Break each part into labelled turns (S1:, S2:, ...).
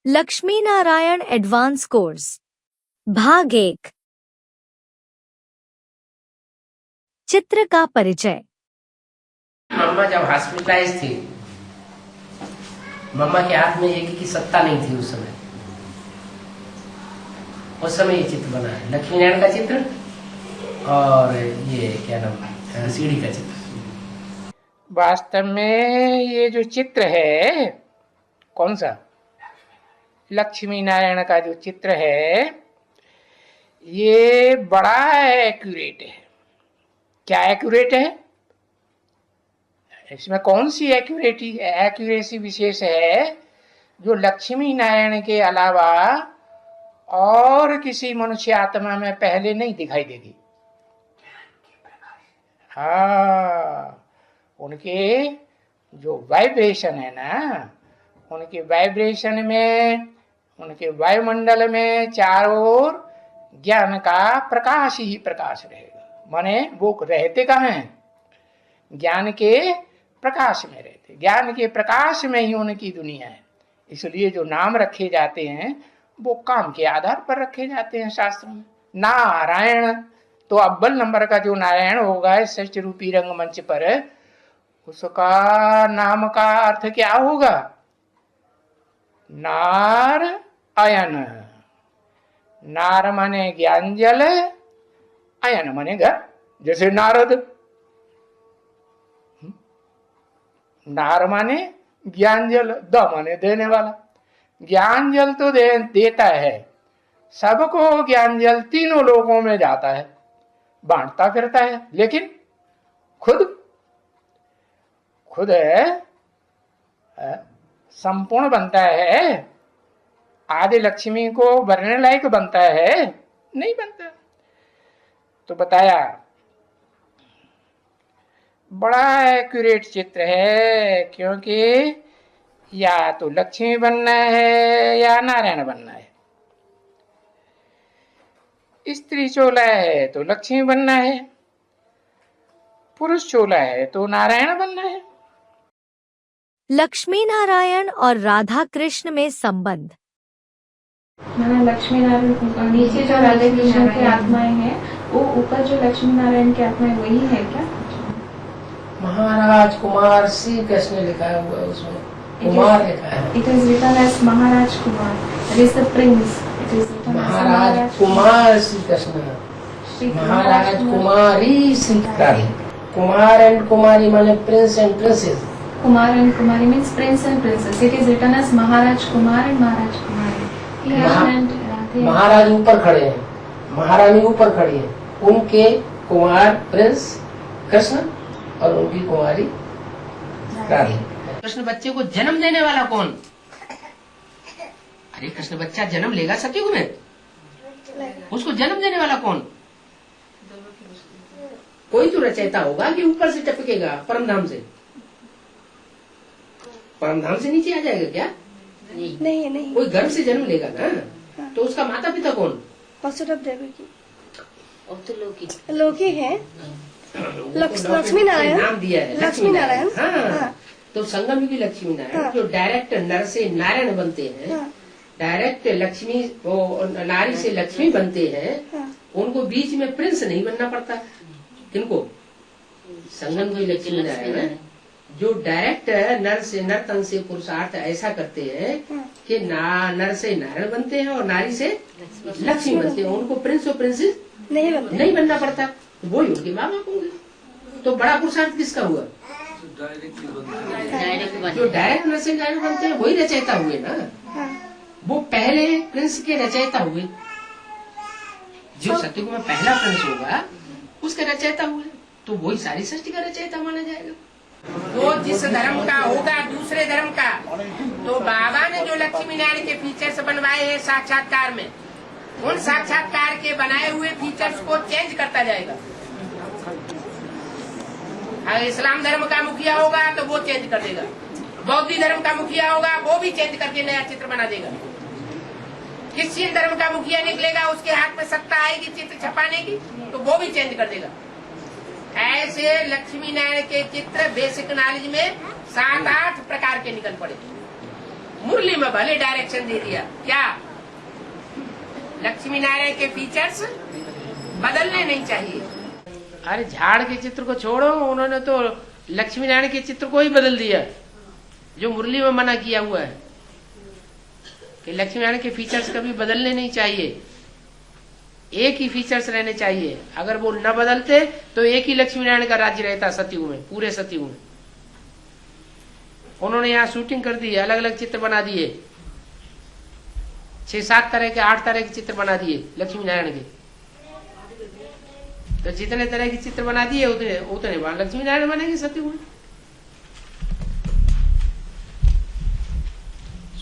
S1: Lakshmi Narayan advance course भाग 1 चित्र का परिचय।
S2: मम्मा जब हॉस्पिटलाइज थी, मम्मा के हाथ में एक की सत्ता नहीं थी उस समय ये चित्र बना है, लक्ष्मी नारायण का चित्र और ये क्या नाम है, सीढ़ी का चित्र।
S3: वास्तव में ये जो चित्र है, कौन सा लक्ष्मी नारायण का जो चित्र है, ये बड़ा एक्यूरेट है। क्या एक्यूरेट है? इसमें कौन सी एक्यूरेसी विशेष है जो लक्ष्मी नारायण के अलावा और किसी मनुष्य आत्मा में पहले नहीं दिखाई देगी। हाँ, उनके जो वाइब्रेशन है ना, उनके वाइब्रेशन में, उनके वायुमंडल में चारों ओर ज्ञान का प्रकाश ही प्रकाश रहेगा। माने वो रहते कहाँ हैं? ज्ञान के प्रकाश में रहते, ज्ञान के प्रकाश में ही उनकी दुनिया है। इसलिए जो नाम रखे जाते हैं वो काम के आधार पर रखे जाते हैं शास्त्र में। नारायण तो अव्वल नंबर का जो नारायण होगा इस सच रूपी रंगमंच पर, उसका नाम का अर्थ क्या होगा? नार अयन। नार माने ज्ञान जल, अयन माने घर, जैसे नारद। नार माने ज्ञान जल, द माने देने वाला। ज्ञान जल तो देता है सबको, ज्ञान जल तीनों लोगों में जाता है, बांटता फिरता है, लेकिन खुद संपूर्ण बनता है। आदि लक्ष्मी को भरने लायक बनता है? नहीं बनता। तो बताया बड़ा एक्यूरेट चित्र है, क्योंकि या तो लक्ष्मी बनना है या नारायण बनना है। स्त्री चोला है तो लक्ष्मी बनना है, पुरुष चोला है तो नारायण बनना है।
S1: लक्ष्मी नारायण और राधा कृष्ण में संबंध।
S4: लक्ष्मी नारायण नीचे जो राधा कृष्ण की आत्माएं हैं, वो ऊपर जो लक्ष्मी नारायण की आत्माएं वही है क्या?
S2: महाराज कुमार श्री कृष्ण लिखा हुआ है, उसमें कुमार लिखा है।
S4: It is written as Maharaj Kumar, it is the prince. It is written
S2: Maharaj Kumar Shri Krishna, Maharaj Kumari Shri Radhe. Kumar and Kumari माने prince and princess.
S4: Kumar and Kumari means prince and princess. It is written as Maharaj Kumar and Maharaj Kumari.
S2: Maharaj ऊपर खड़े हैं, महारानी ऊपर खड़ी है, उनके कुमार प्रिंस कृष्ण और उनकी कुमारी राधे। कृष्ण बच्चे को जन्म देने वाला कौन? अरे कृष्ण बच्चा जन्म लेगा सतयुग में, उसको जन्म देने वाला कौन? कोई तो रचयिता होगा कि ऊपर से टपकेगा परमधाम से। परमधाम से नीचे आ जाएगा क्या?
S5: नहीं।
S2: कोई गर्भ से जन्म लेगा ना। हाँ। तो उसका माता पिता कौन?
S5: लोकी है, लक्ष्मी नारायण
S2: नाम दिया है,
S5: लक्ष्मी नारायण।
S2: हाँ। तो संगम की लक्ष्मी नारायण, हाँ। जो डायरेक्ट नर से नारायण बनते हैं, हाँ। डायरेक्ट लक्ष्मी नारी से लक्ष्मी बनते हैं, हाँ। उनको बीच में प्रिंस नहीं बनना पड़ता। किनको? संगम की लक्ष्मी नारायण जो डायरेक्ट नर तन से पुरुषार्थ ऐसा करते हैं कि नर से नारायण बनते हैं और नारी से लक्ष्मी बनते हैं, उनको प्रिंस और प्रिंसेस नहीं बनना पड़ता। वो ही उनके माँ बाप होंगे। तो बड़ा पुरुषार्थ किसका हुआ? जो डायरेक्ट नर से नारायण बनते हैं वही रचयिता हुए ना। वो पहले प्रिंस के रचयिता हुए। जो सत्युग में पहला प्रिंस होगा उसके रचयिता हुए, तो वही सारी सृष्टि का रचयिता माना जाएगा। वो जिस धर्म का होगा दूसरे धर्म का, तो बाबा ने जो लक्ष्मी नारायण के फीचर्स बनवाए हैं साक्षात्कार में, उन साक्षात्कार के बनाए हुए फीचर्स को चेंज करता जाएगा। अगर इस्लाम धर्म का मुखिया होगा तो वो चेंज कर देगा, बौद्ध धर्म का मुखिया होगा वो भी चेंज करके नया चित्र बना देगा, क्रिश्चियन धर्म का मुखिया निकलेगा उसके हाथ में सत्ता आएगी चित्र छपाने की, तो वो भी चेंज कर देगा। ऐसे लक्ष्मी नारायण के चित्र बेसिक नॉलेज में 7-8 प्रकार के निकल पड़े। मुरली में भले डायरेक्शन दे दिया, क्या लक्ष्मी नारायण के फीचर्स बदलने नहीं चाहिए। अरे झाड़ के चित्र को छोड़ो, उन्होंने तो लक्ष्मी नारायण के चित्र को ही बदल दिया, जो मुरली में मना किया हुआ है कि लक्ष्मी नारायण के फीचर्स कभी बदलने नहीं चाहिए, एक ही फीचर्स रहने चाहिए। अगर वो न बदलते तो एक ही लक्ष्मी नारायण का राज्य रहता सतयुग में, पूरे सतयुग में। उन्होंने यहाँ शूटिंग कर दी, अलग अलग चित्र बना दिए, 6-7 तरह के 8 तरह के चित्र बना दिए लक्ष्मी नारायण के। तो जितने तरह के चित्र बना दिए उतने वहां लक्ष्मी नारायण बनेंगे सतयुग में।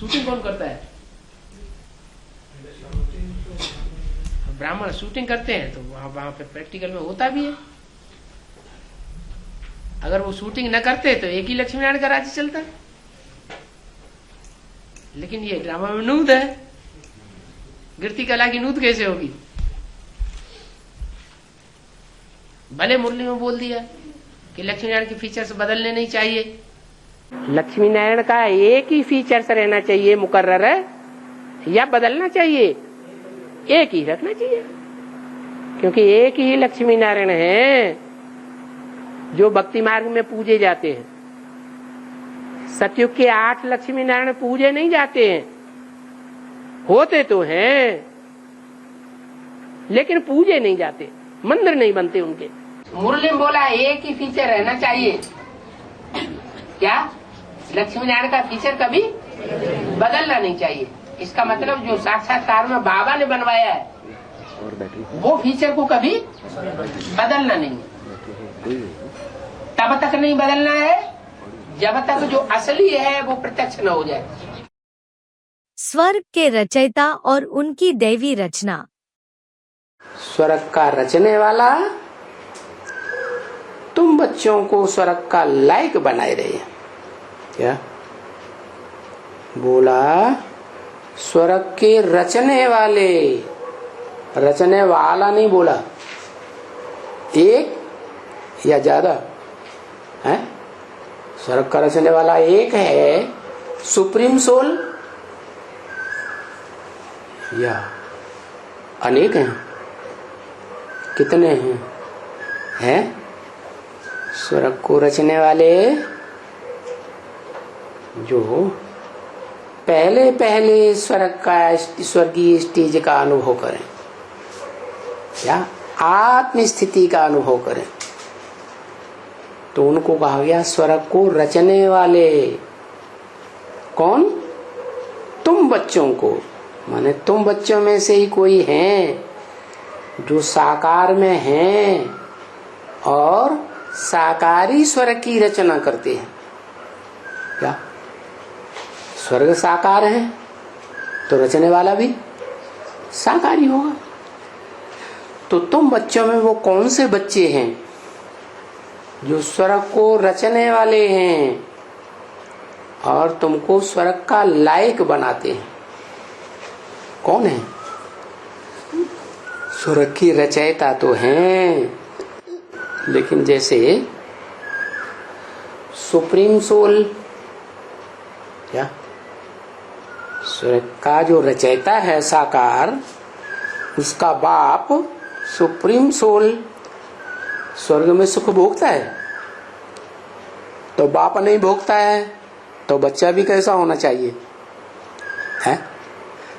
S2: शूटिंग कौन करता है? ब्राह्मण शूटिंग करते हैं, तो वहां पे प्रैक्टिकल में होता भी है। अगर वो शूटिंग न करते तो एक ही लक्ष्मी नारायण का राज्य चलता। लेकिन ये ड्रामा में नूद है, गिरती कला की नूद कैसे होगी? भले मुरली में बोल दिया कि लक्ष्मी नारायण के फीचर्स बदलने नहीं चाहिए, लक्ष्मी नारायण का एक ही फीचर्स रहना चाहिए मुकर्रर है, या बदलना चाहिए? एक ही रखना चाहिए, क्योंकि एक ही लक्ष्मी नारायण है जो भक्ति मार्ग में पूजे जाते हैं। सतयुग के 8 लक्ष्मी नारायण पूजे नहीं जाते हैं, होते तो हैं लेकिन पूजे नहीं जाते, मंदिर नहीं बनते उनके। मुरली बोला एक ही फीचर रहना चाहिए, क्या लक्ष्मी नारायण का फीचर कभी बदलना नहीं चाहिए। इसका मतलब जो साक्षात्कार में बाबा ने बनवाया है वो फीचर को कभी बदलना नहीं है। तब तक नहीं बदलना है जब तक जो असली है वो प्रत्यक्ष न हो जाए।
S1: स्वर्ग के रचयिता और उनकी दैवी रचना।
S2: स्वर्ग का रचने वाला तुम बच्चों को स्वर्ग का लायक बनाए रहे। क्या बोला? स्वर्ग के रचने वाले, रचने वाला नहीं बोला, एक या ज्यादा है। स्वर्ग का रचने वाला एक है, सुप्रीम सोल, या अनेक हैं? कितने हैं? हैं स्वर्ग को रचने वाले जो पहले पहले स्वर्गीय स्टेज का अनुभव करें, या आत्म स्थिति का अनुभव करें, तो उनको कहा गया स्वर्ग को रचने वाले। कौन? तुम बच्चों को, माने तुम बच्चों में से ही कोई हैं जो साकार में हैं और साकारी स्वर्ग की रचना करते हैं। क्या स्वर्ग साकार है तो रचने वाला भी साकारी होगा। तो तुम बच्चों में वो कौन से बच्चे हैं जो स्वर्ग को रचने वाले हैं और तुमको स्वर्ग का लायक बनाते हैं? कौन है? स्वर्ग की रचयिता तो हैं, लेकिन जैसे सुप्रीम सोल, क्या स्वर्ग का जो रचयिता है साकार, उसका बाप सुप्रीम सोल स्वर्ग में सुख भोगता है, तो बाप नहीं भोगता है तो बच्चा भी कैसा होना चाहिए? है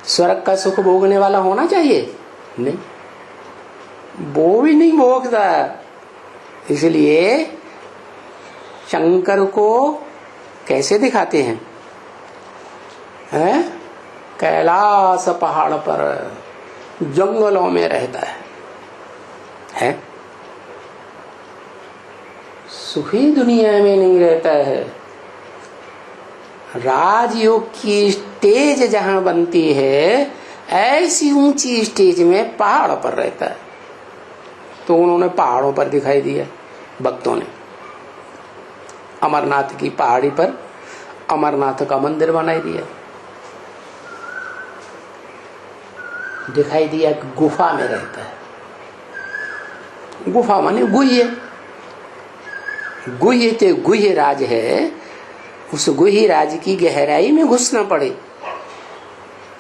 S2: स्वर्ग का सुख भोगने वाला होना चाहिए? नहीं, वो भी नहीं भोगता। इसलिए शंकर को कैसे दिखाते हैं? कैलाश पहाड़ पर जंगलों में रहता है? सुखी दुनिया में नहीं रहता है। राजयोग की स्टेज जहां बनती है, ऐसी ऊंची स्टेज में पहाड़ पर रहता है। तो उन्होंने पहाड़ों पर दिखाई दिया भक्तों ने। अमरनाथ की पहाड़ी पर अमरनाथ का मंदिर बनाई दिया, दिखाई दिया कि गुफा में रहता है। गुफा माने गुह्य, गुह्य ते गुह्य राज है,
S3: उस गुही राज की गहराई में घुसना पड़े,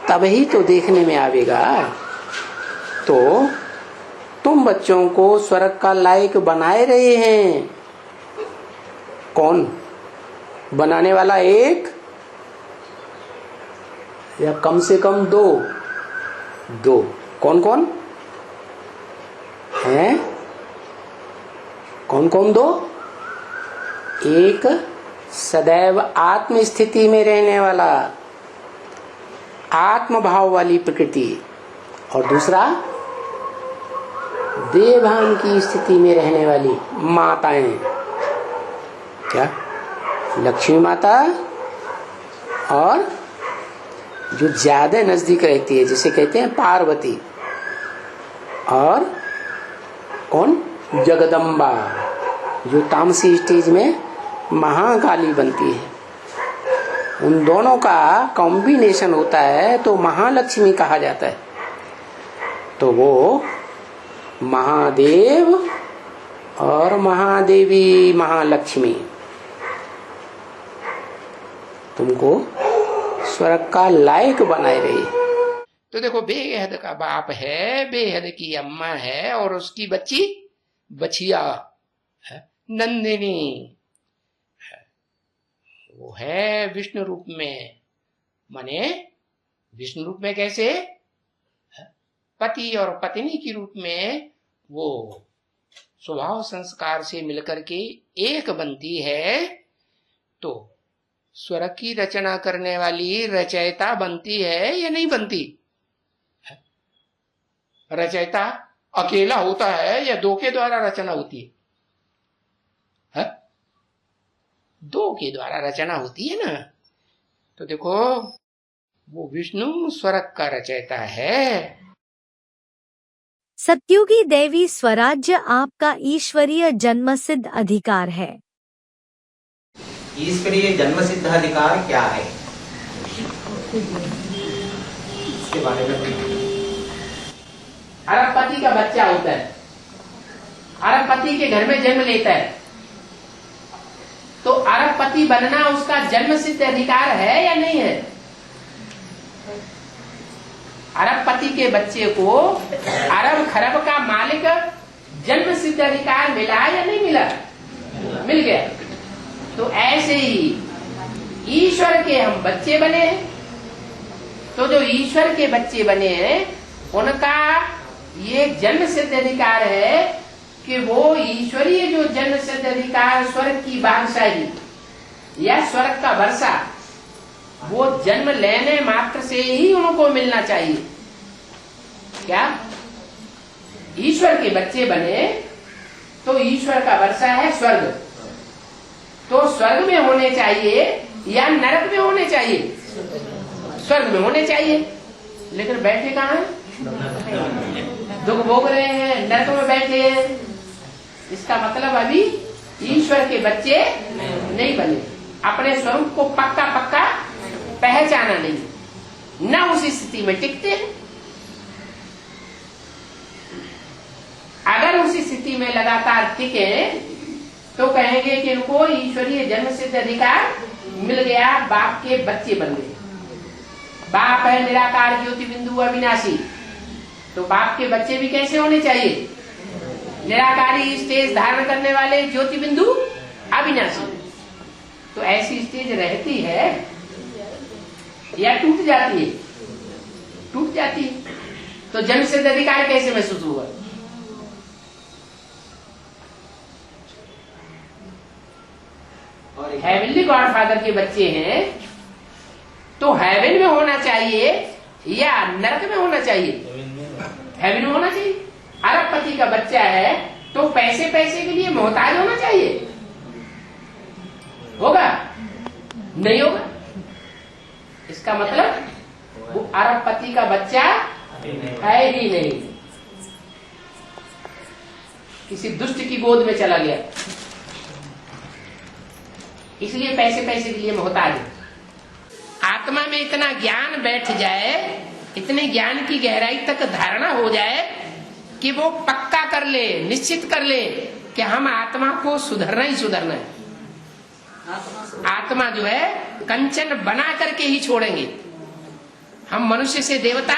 S3: तब ही तो देखने में आवेगा। तो तुम बच्चों को स्वर्ग का लायक बनाए रहे हैं। कौन बनाने वाला? एक या कम से कम दो? दो। कौन कौन हैं? कौन कौन दो? एक सदैव आत्म स्थिति में रहने वाला, आत्म भाव वाली प्रकृति, और दूसरा देवभान की स्थिति में रहने वाली माताएं। क्या? लक्ष्मी माता, और जो ज्यादा नजदीक रहती है जिसे कहते हैं पार्वती, और कौन? जगदम्बा, जो तामसी स्टेज में महाकाली बनती है। उन दोनों का कॉम्बिनेशन होता है तो महालक्ष्मी कहा जाता है। तो वो महादेव और महादेवी महालक्ष्मी तुमको स्वर्ग का लायक बनाए रही। तो देखो, बेहद का बाप है, बेहद की अम्मा है, और उसकी बच्ची बछिया है, नंदिनी। वो है विष्णु रूप में। माने विष्णु रूप में कैसे? पति और पत्नी के रूप में वो स्वभाव संस्कार से मिलकर के एक बनती है। तो स्वर्ग की रचना करने वाली रचयिता बनती है या नहीं बनती? रचयिता अकेला होता है या दो के द्वारा रचना होती है? दो के द्वारा रचना होती है ना। तो देखो, वो विष्णु स्वर्ग का रचयिता है।
S1: सत्युगी दैवी स्वराज्य आपका ईश्वरीय जन्मसिद्ध अधिकार है।
S6: ईश्वरीय जन्मसिद्ध अधिकार क्या है, इसके बारे में?
S2: अरबपति का बच्चा होता है, अरबपति के घर में जन्म लेता है, तो अरबपति बनना उसका जन्मसिद्ध अधिकार है या नहीं है? अरबपति के बच्चे को अरब खरब का मालिक जन्मसिद्ध अधिकार मिला या नहीं मिला? मिल गया। तो ऐसे ही ईश्वर के हम बच्चे बने हैं। तो जो ईश्वर के बच्चे बने हैं उनका ये जन्मसिद्ध अधिकार है कि वो ईश्वरीय जो जन्मसिद्ध अधिकार, स्वर्ग की बादशाही या स्वर्ग का वर्षा, वो जन्म लेने मात्र से ही उनको मिलना चाहिए। क्या? ईश्वर के बच्चे बने तो ईश्वर का वर्षा है स्वर्ग, तो स्वर्ग में होने चाहिए या नरक में होने चाहिए? स्वर्ग में होने चाहिए। लेकिन बैठे कहाँ हैं? दुख भोग रहे हैं, नरक में बैठे हैं। इसका मतलब अभी ईश्वर के बच्चे नहीं बने, अपने स्वरूप को पक्का पक्का पहचाना नहीं, न उसी स्थिति में टिकते हैं। अगर उसी स्थिति में लगातार टिके तो कहेंगे कि इनको ईश्वरीय जन्मसिद्ध अधिकार मिल गया, बाप के बच्चे बन गए। बाप है निराकार ज्योति बिंदु अविनाशी, तो बाप के बच्चे भी कैसे होने चाहिए? निराकारी स्टेज धारण करने वाले ज्योति बिंदु अविनाशी। तो ऐसी स्टेज रहती है या टूट जाती है? टूट जाती है। तो जन्मसिद्ध अधिकार कैसे महसूस हुआ? और हेवनली गॉडफादर के बच्चे हैं तो हेवन में होना चाहिए या नरक में होना चाहिए? हेवन में होना चाहिए। अरबपति का बच्चा है तो पैसे पैसे के लिए मोहताज होना चाहिए? होगा? नहीं होगा। इसका मतलब वो अरबपति का बच्चा है ही नहीं, किसी दुष्ट की गोद में चला गया, इसलिए पैसे पैसे के लिए मोहताज है। आत्मा में इतना ज्ञान बैठ जाए, इतने ज्ञान की गहराई तक धारणा हो जाए कि वो पक्का कर ले, निश्चित कर ले कि हम आत्मा को सुधरना ही सुधरना है। आत्मा जो है कंचन बना करके ही छोड़ेंगे। हम मनुष्य से देवता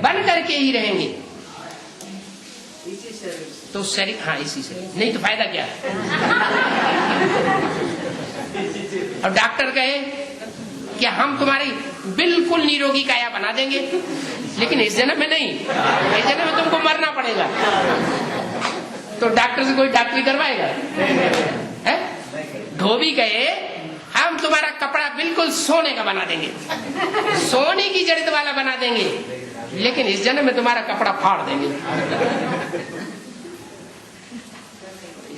S2: बन करके ही रहेंगे। तो शरीर, हाँ इसी से, नहीं तो फायदा क्या है। और डॉक्टर कहे कि हम तुम्हारी बिल्कुल निरोगी काया बना देंगे, लेकिन इस जन्म में नहीं, इस जन्म में तुमको मरना पड़ेगा। तो डॉक्टर से कोई डॉक्टरी करवाएगा? है? धोबी कहे हम तुम्हारा कपड़ा बिल्कुल सोने का बना देंगे, सोने की जड़ित वाला बना देंगे, लेकिन इस जन्म में तुम्हारा कपड़ा फाड़ देंगे।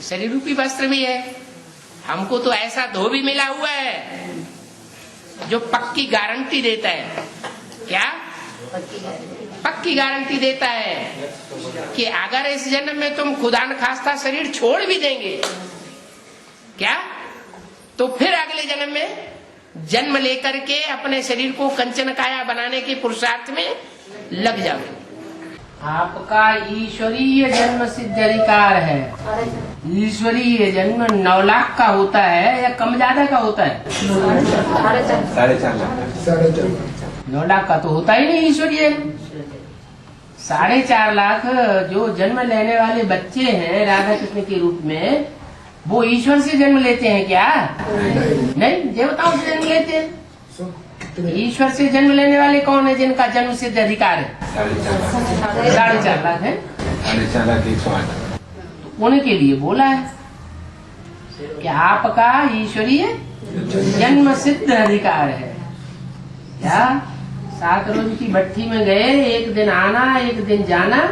S2: शरीर रूपी वस्त्र भी है। हमको तो ऐसा धोबी मिला हुआ है जो पक्की गारंटी देता है। क्या? पक्की गारंटी देता है कि अगर इस जन्म में तुम खुदा न खास्ता शरीर छोड़ भी देंगे, क्या, तो फिर अगले जन्म में जन्म लेकर के अपने शरीर को कंचन काया बनाने के पुरुषार्थ में लग जाओगे। आपका ईश्वरीय जन्म सिद्ध अधिकार है। ईश्वरीय जन्म 9 लाख का होता है या कम ज्यादा का होता है? 9 लाख का तो होता ही नहीं ईश्वरीय। 4.5 लाख जो जन्म लेने वाले बच्चे हैं राधा कृष्ण के रूप में, वो ईश्वर से जन्म लेते हैं क्या? नहीं, देवताओं से जन्म लेते हैं। ईश्वर से जन्म लेने वाले कौन है जिनका जन्म सिद्ध अधिकार है? 4.5 लाख है।
S7: 4.5 लाख 108।
S2: तो उनके लिए बोला है कि आपका ईश्वरीय जन्म सिद्ध अधिकार है। क्या 7 रोज की भट्टी में गए, एक दिन आना एक दिन जाना,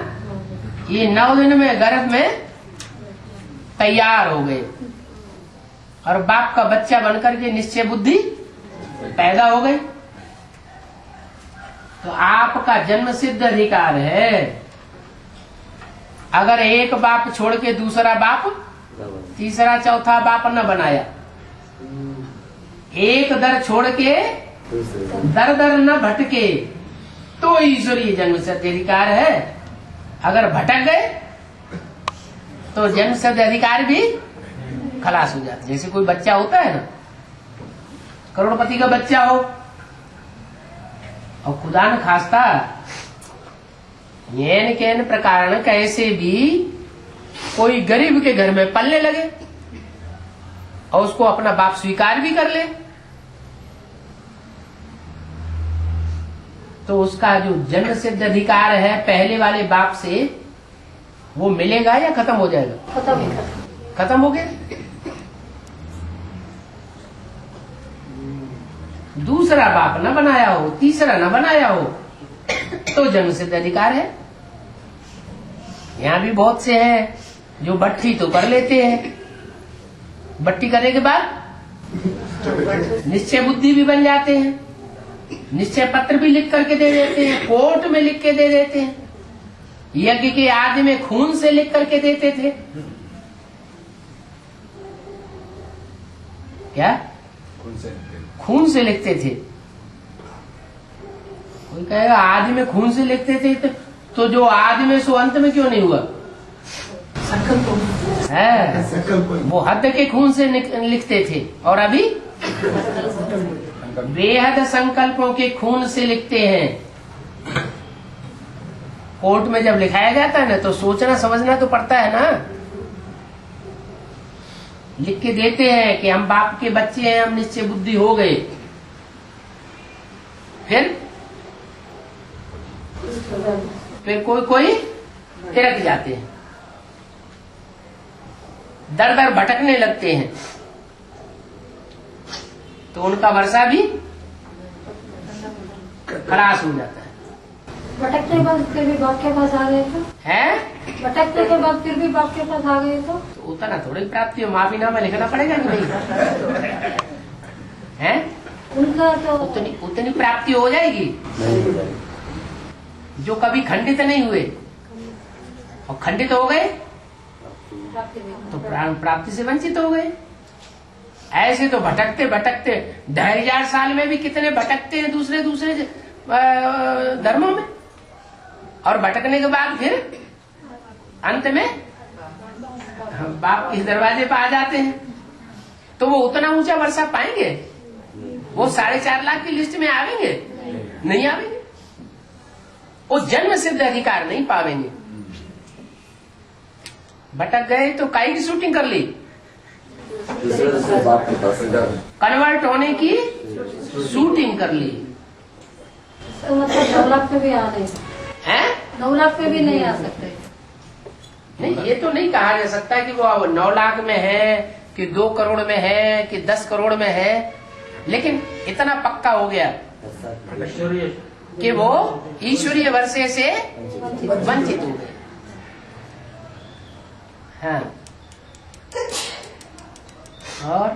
S2: ये 9 दिन में गर्भ में तैयार हो गए और बाप का बच्चा बनकर के निश्चय बुद्धि पैदा हो गई। तो आपका जन्म सिद्ध अधिकार है। अगर एक बाप छोड़ के दूसरा बाप, तीसरा चौथा बाप न बनाया, एक दर छोड़ के दर दर न भटके, तो ईश्वरीय जन्म सिद्ध अधिकार है। अगर भटक गए तो जन्म सिद्ध अधिकार भी खलास हो जाता है। जैसे कोई बच्चा होता है ना, करोड़पति का बच्चा हो और खुदा न खास्ता येन केन प्रकार कैसे भी कोई गरीब के घर में पलने लगे और उसको अपना बाप स्वीकार भी कर ले, तो उसका जो जन्म सिद्ध अधिकार है पहले वाले बाप से, वो मिलेगा या खत्म हो जाएगा? खत्म हो गया। दूसरा बाप न बनाया हो, तीसरा न बनाया हो, तो जन्म सिद्ध अधिकार है। यहाँ भी बहुत से हैं जो बट्टी तो कर लेते हैं, बट्टी करने के बाद निश्चय बुद्धि भी बन जाते हैं, निश्चय पत्र भी लिख करके दे देते हैं, कोर्ट में लिख के दे देते हैं, यज्ञ के आदि में खून से लिख करके देते थे। क्या? खून से लिखते थे। कोई कहेगा आदि में खून से लिखते थे, तो जो आदि में सो अंत में क्यों नहीं हुआ? है, वो हद के खून से लिखते थे, और अभी बेहद संकल्पों के खून से लिखते हैं। कोर्ट में जब लिखाया जाता है ना, तो सोचना समझना तो पड़ता है ना। लिख के देते हैं कि हम बाप के बच्चे हैं, हम निश्चय बुद्धि हो गए, फिर कोई तिरक जाते हैं, दर दर भटकने लगते हैं, तो उनका वर्षा भी खलास हो जाता है।
S8: भटकने के बाद फिर भी बाप के पास आ गए तो
S2: है,
S8: भटकने के बाद फिर भी बाप के पास आ गए तो
S2: उतना थोड़ी प्राप्ति हो, माफीनामा लिखना पड़ेगा कि नहीं? है,
S8: उनका तो
S2: उतनी प्राप्ति हो जाएगी जो कभी खंडित नहीं हुए, और खंडित हो गए तो प्राप्ति से वंचित हो गए। ऐसे तो भटकते भटकते 2500 साल में भी कितने भटकते हैं दूसरे धर्मों में, और भटकने के बाद फिर अंत में बाप के दरवाजे पर आ जाते हैं। तो वो उतना ऊंचा वर्षा पाएंगे? वो 4.5 लाख की लिस्ट में आवेंगे? नहीं आवेंगे। वो जन्म सिद्ध अधिकार नहीं पावेंगे। भटक गए तो काई की शूटिंग कर ली, कन्वर्ट होने की शूटिंग कर ली।
S8: तो मतलब 9 लाख पे भी आ रहे
S2: हैं?
S8: 9 लाख पे भी नहीं आ सकते।
S2: नहीं, ये तो नहीं कहा जा सकता कि वो 9 लाख में है कि 2 करोड़ में है कि 10 करोड़ में है, लेकिन इतना पक्का हो गया कि वो ईश्वरीय वर्षे से वंचित हो गए। हाँ। और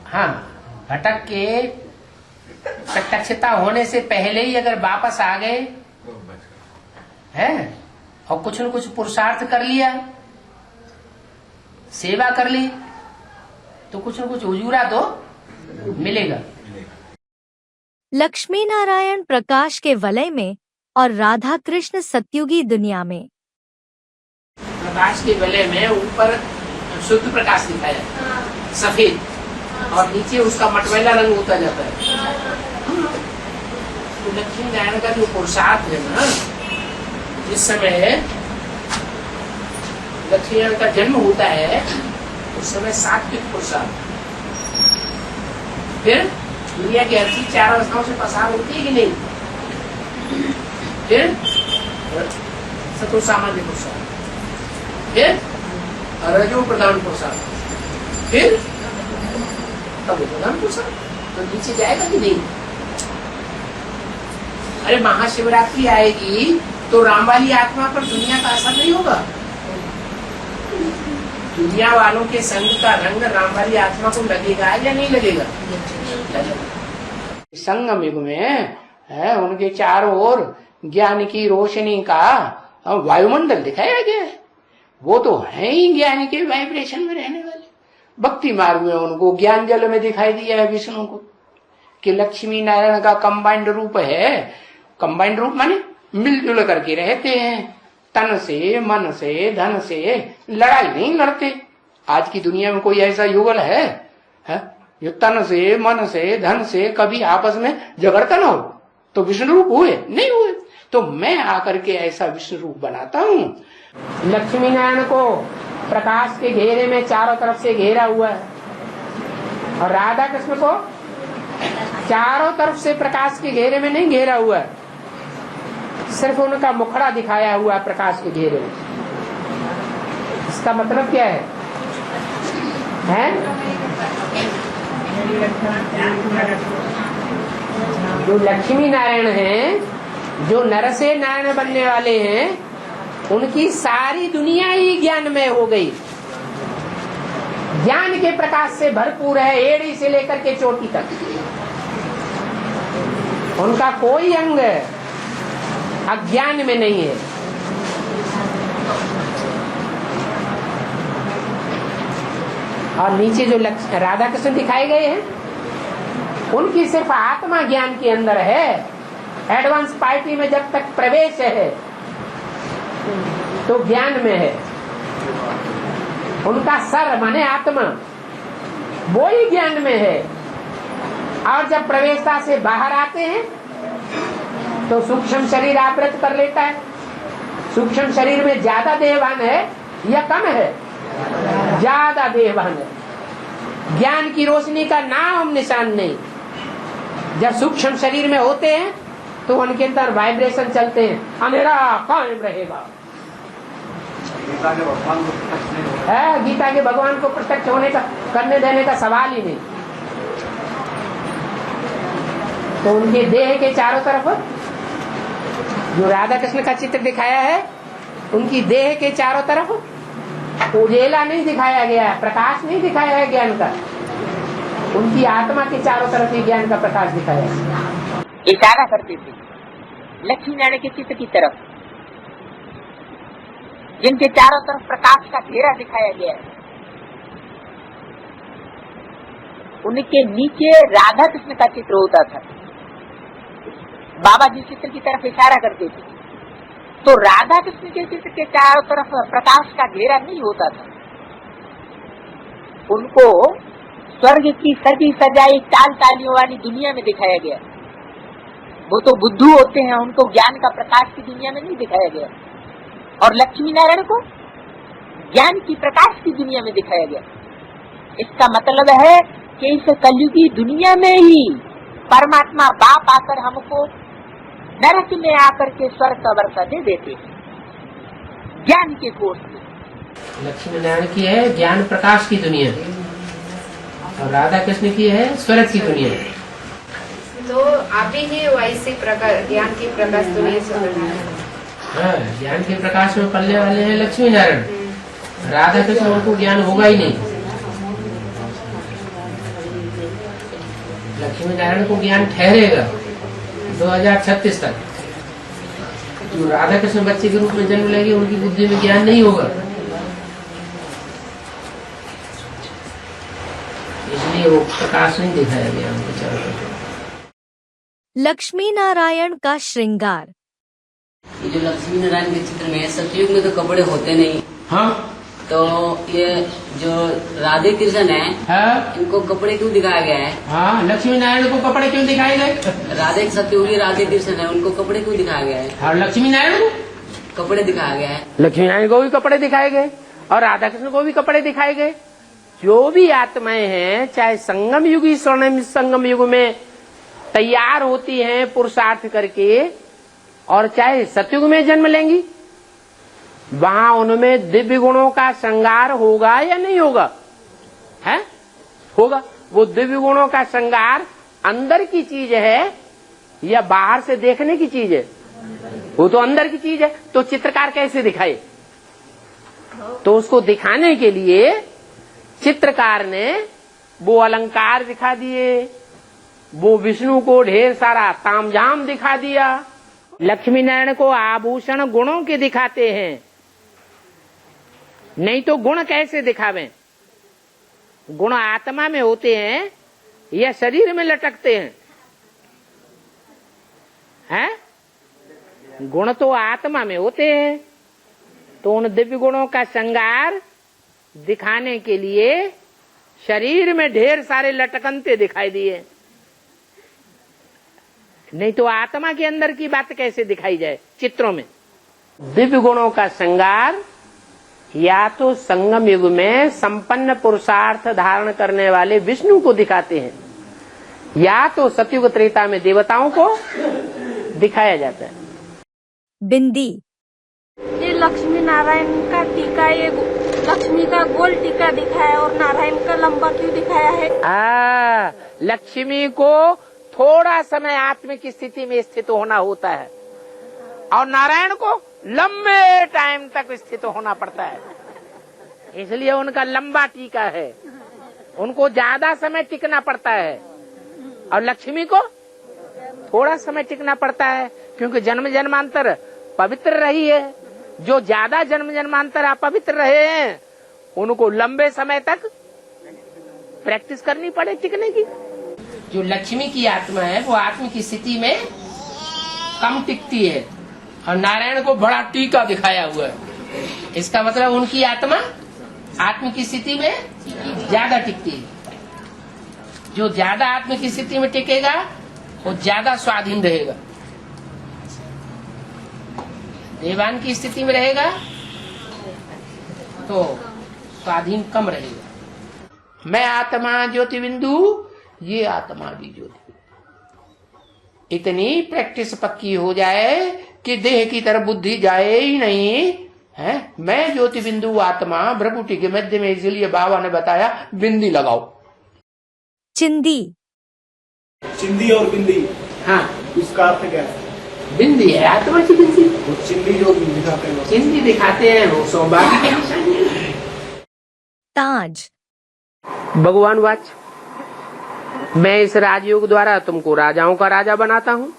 S2: हाँ, भटक के प्रत्यक्षता होने से पहले ही अगर वापस आ गए हैं और कुछ न कुछ पुरुषार्थ कर लिया, सेवा कर ली, तो कुछ न कुछ हुजूरा तो मिलेगा।
S1: लक्ष्मी नारायण प्रकाश के वलय में और राधा कृष्ण सत्युगी दुनिया में।
S2: प्रकाश के वलय में ऊपर शुद्ध प्रकाश दिखाया सफेद, और नीचे उसका मटमैला रंग होता जाता है। तो लक्ष्मी नारायण का जो पुरुषार्थ है ना, जिस समय लक्ष्मी नारायण का जन्म होता है उस समय सात्विक पुरुषार्थ, फिर दुनिया की हर चीज 4 अवस्थाओं से पसार होती है कि नहीं, फिर सतो सामान्य पुरुषार्थ, फिर रजो प्रधान पुरुषार्थ, फिर तब प्रधान पुरुषार्थ। तो नीचे जाएगा कि नहीं? अरे महाशिवरात्रि आएगी तो राम वाली आत्मा पर दुनिया का असर नहीं होगा? दुनिया वालों के संग का रंग राम वाली आत्मा को लगेगा या नहीं लगेगा? संगम युग में है उनके चारों ओर ज्ञान की रोशनी का वायुमंडल दिखाया गया है। वो तो है ही ज्ञान के वाइब्रेशन में रहने वाले। भक्ति मार्ग में उनको ज्ञान जल में दिखाई दिया है विष्णु को कि लक्ष्मी नारायण का कंबाइंड रूप है। कंबाइंड रूप माने मिलजुल करके रहते हैं, तन से मन से धन से लड़ाई नहीं लड़ते। आज की दुनिया में कोई ऐसा युगल है जो तन से मन से धन से कभी आपस में झगड़ता ना हो? तो विष्णु रूप हुए नहीं हुए। तो मैं आकर के ऐसा विष्णु रूप बनाता हूँ। लक्ष्मी नारायण को प्रकाश के घेरे में चारों तरफ से घेरा हुआ है, और राधा कृष्ण को चारों तरफ से प्रकाश के घेरे में नहीं घेरा हुआ है, सिर्फ उनका मुखड़ा दिखाया हुआ है प्रकाश के घेरे में। इसका मतलब क्या है? जो लक्ष्मी नारायण हैं, जो नर से नारायण बनने वाले हैं, उनकी सारी दुनिया ही ज्ञानमय हो गई, ज्ञान के प्रकाश से भरपूर है, एड़ी से लेकर के चोटी तक। उनका कोई अंग अज्ञान में नहीं है। और नीचे जो राधा कृष्ण दिखाए गए हैं, उनकी सिर्फ आत्मा ज्ञान के अंदर है। एडवांस पार्टी में जब तक प्रवेश है तो ज्ञान में है। उनका सर माने आत्मा वो ही ज्ञान में है। और जब प्रवेशता से बाहर आते हैं तो सूक्ष्म शरीर आवृत कर लेता है। सूक्ष्म शरीर में ज्यादा देहवान है या कम है? ज्यादा देहवान है। ज्ञान की रोशनी का नाम निशान नहीं। जब सूक्ष्म शरीर में होते हैं तो उनके अंदर वाइब्रेशन चलते हैं, अंधेरा कायम रहेगा। गीता के भगवान को प्रत्यक्ष होने का करने देने का सवाल ही नहीं। तो उनके देह के चारों तरफ जो राधा कृष्ण का चित्र दिखाया है, उनकी देह के चारों तरफ उजेला नहीं दिखाया गया है, प्रकाश नहीं दिखाया है ज्ञान का। उनकी आत्मा के चारों तरफ ही ज्ञान का प्रकाश दिखाया है।
S7: इशारा करते थे लक्ष्मी नारायण के चित्र की तरफ, जिनके चारों तरफ प्रकाश का घेरा दिखाया गया है। उनके नीचे राधा कृष्ण का चित्र होता था। बाबा जिस चित्र की तरफ इशारा करते थे, तो राधा कृष्ण के चित्र के चारों तरफ प्रकाश का घेरा नहीं होता था। उनको स्वर्ग की सजी सजाई चाल तालियों वाली दुनिया में दिखाया गया। वो तो बुद्धू होते हैं, उनको ज्ञान का प्रकाश की दुनिया में नहीं दिखाया गया। और लक्ष्मी नारायण को ज्ञान की प्रकाश की दुनिया में दिखाया गया। इसका मतलब है कि इस कलयुगी दुनिया में ही परमात्मा बाप आकर हमको नरक में आकर के स्वर्ग का वर्षा दे देते हैं ज्ञान के कोष में।
S2: लक्ष्मी नारायण की है ज्ञान प्रकाश की दुनिया और राधा कृष्ण की है स्वर्ग की दुनिया।
S9: तो आप ही है वैसे प्रकाश ज्ञान की प्रकाश दुनिया से।
S2: हाँ, ज्ञान के प्रकाश में पलने वाले हैं लक्ष्मी नारायण। राधा कृष्ण उनको ज्ञान होगा ही नहीं। लक्ष्मी नारायण को ज्ञान ठहरेगा 2036 तक। जो राधा कृष्ण बच्चे के रूप में जन्म लेंगे उनकी बुद्धि में ज्ञान नहीं होगा, इसलिए वो प्रकाश नहीं दिखाया गया उनके चारों।
S1: लक्ष्मी नारायण का श्रृंगार।
S10: ये जो लक्ष्मी नारायण के चित्र में सतयुग में तो कपड़े होते नहीं।
S2: हाँ,
S10: तो ये जो राधे कृष्ण है,
S2: हाँ,
S10: इनको कपड़े क्यों दिखाया गया है?
S2: हाँ, लक्ष्मी नारायण को कपड़े क्यों दिखाए गए?
S10: राधे सतयुगी राधे कृष्ण है, उनको कपड़े क्यों दिखाया गया है?
S2: और लक्ष्मी नारायण को
S10: कपड़े दिखाया गया है।
S2: लक्ष्मी नारायण को भी कपड़े दिखाए गए और राधा कृष्ण को भी कपड़े दिखाए गए। जो भी आत्माएं हैं, चाहे संगम युगी स्वर्णिम संगम युग में तैयार होती हैं पुरुषार्थ करके, और चाहे सतयुग में जन्म लेंगी, वहां उनमें दिव्य गुणों का श्रृंगार होगा या नहीं होगा? है, होगा। वो दिव्य गुणों का श्रृंगार अंदर की चीज है या बाहर से देखने की चीज है? वो तो अंदर की चीज है। तो चित्रकार कैसे दिखाए? तो उसको दिखाने के लिए चित्रकार ने वो अलंकार दिखा दिए, वो विष्णु को ढेर सारा तामझाम दिखा दिया। लक्ष्मी नारायण को आभूषण गुणों के दिखाते हैं, नहीं तो गुण कैसे दिखावें? गुण आत्मा में होते हैं या शरीर में लटकते हैं? हैं? गुण तो आत्मा में होते हैं। तो उन दिव्य गुणों का श्रृंगार दिखाने के लिए शरीर में ढेर सारे लटकनते दिखाई दिए, नहीं तो आत्मा के अंदर की बात कैसे दिखाई जाए चित्रों में? दिव्य गुणों का श्रृंगार या तो संगम युग में संपन्न पुरुषार्थ धारण करने वाले विष्णु को दिखाते हैं, या तो सतयुग त्रेता में देवताओं को दिखाया जाता है।
S1: बिंदी।
S5: ये लक्ष्मी नारायण का टीका, ये लक्ष्मी का गोल टीका दिखाया और नारायण का लंबा क्यों दिखाया है?
S2: लक्ष्मी को थोड़ा समय आत्म की स्थिति में स्थित होना होता है और नारायण को लंबे टाइम तक स्थित होना पड़ता है, इसलिए उनका लंबा टीका है। उनको ज्यादा समय टिकना पड़ता है और लक्ष्मी को थोड़ा समय टिकना पड़ता है, क्योंकि जन्म जन्मांतर पवित्र रही है। जो ज्यादा जन्म जन्मांतर अपवित्र रहे हैं उनको लंबे समय तक प्रैक्टिस करनी पड़े टिकने की। जो लक्ष्मी की आत्मा है वो आत्म की स्थिति में कम टिकती है और नारायण को बड़ा टीका दिखाया हुआ है। इसका मतलब उनकी आत्मा आत्म की स्थिति में ज्यादा टिकती है। जो ज्यादा आत्म की स्थिति में टिकेगा वो ज्यादा स्वाधीन रहेगा। देवान की स्थिति में रहेगा तो स्वाधीन कम रहेगा। मैं आत्मा ज्योति बिंदु, ये आत्मा भी ज्योति। इतनी प्रैक्टिस पक्की हो जाए कि देह की तरफ बुद्धि जाए ही नहीं है। मैं ज्योति बिंदु आत्मा भ्रकुटी के मध्य में, इसलिए बाबा ने बताया बिंदी लगाओ।
S1: चिंदी।
S11: चिंदी और बिंदी,
S2: हाँ,
S11: इसका अर्थ क्या है?
S2: बिंदी है आत्मा की बिंदी।
S11: वो चिंदी जो दिखाते हैं,
S2: चिंदी दिखाते हैं वो सौभाग्य की निशानी है।
S1: ताज।
S2: भगवान वाच, मैं इस राजयोग द्वारा तुमको राजाओं का राजा बनाता हूँ,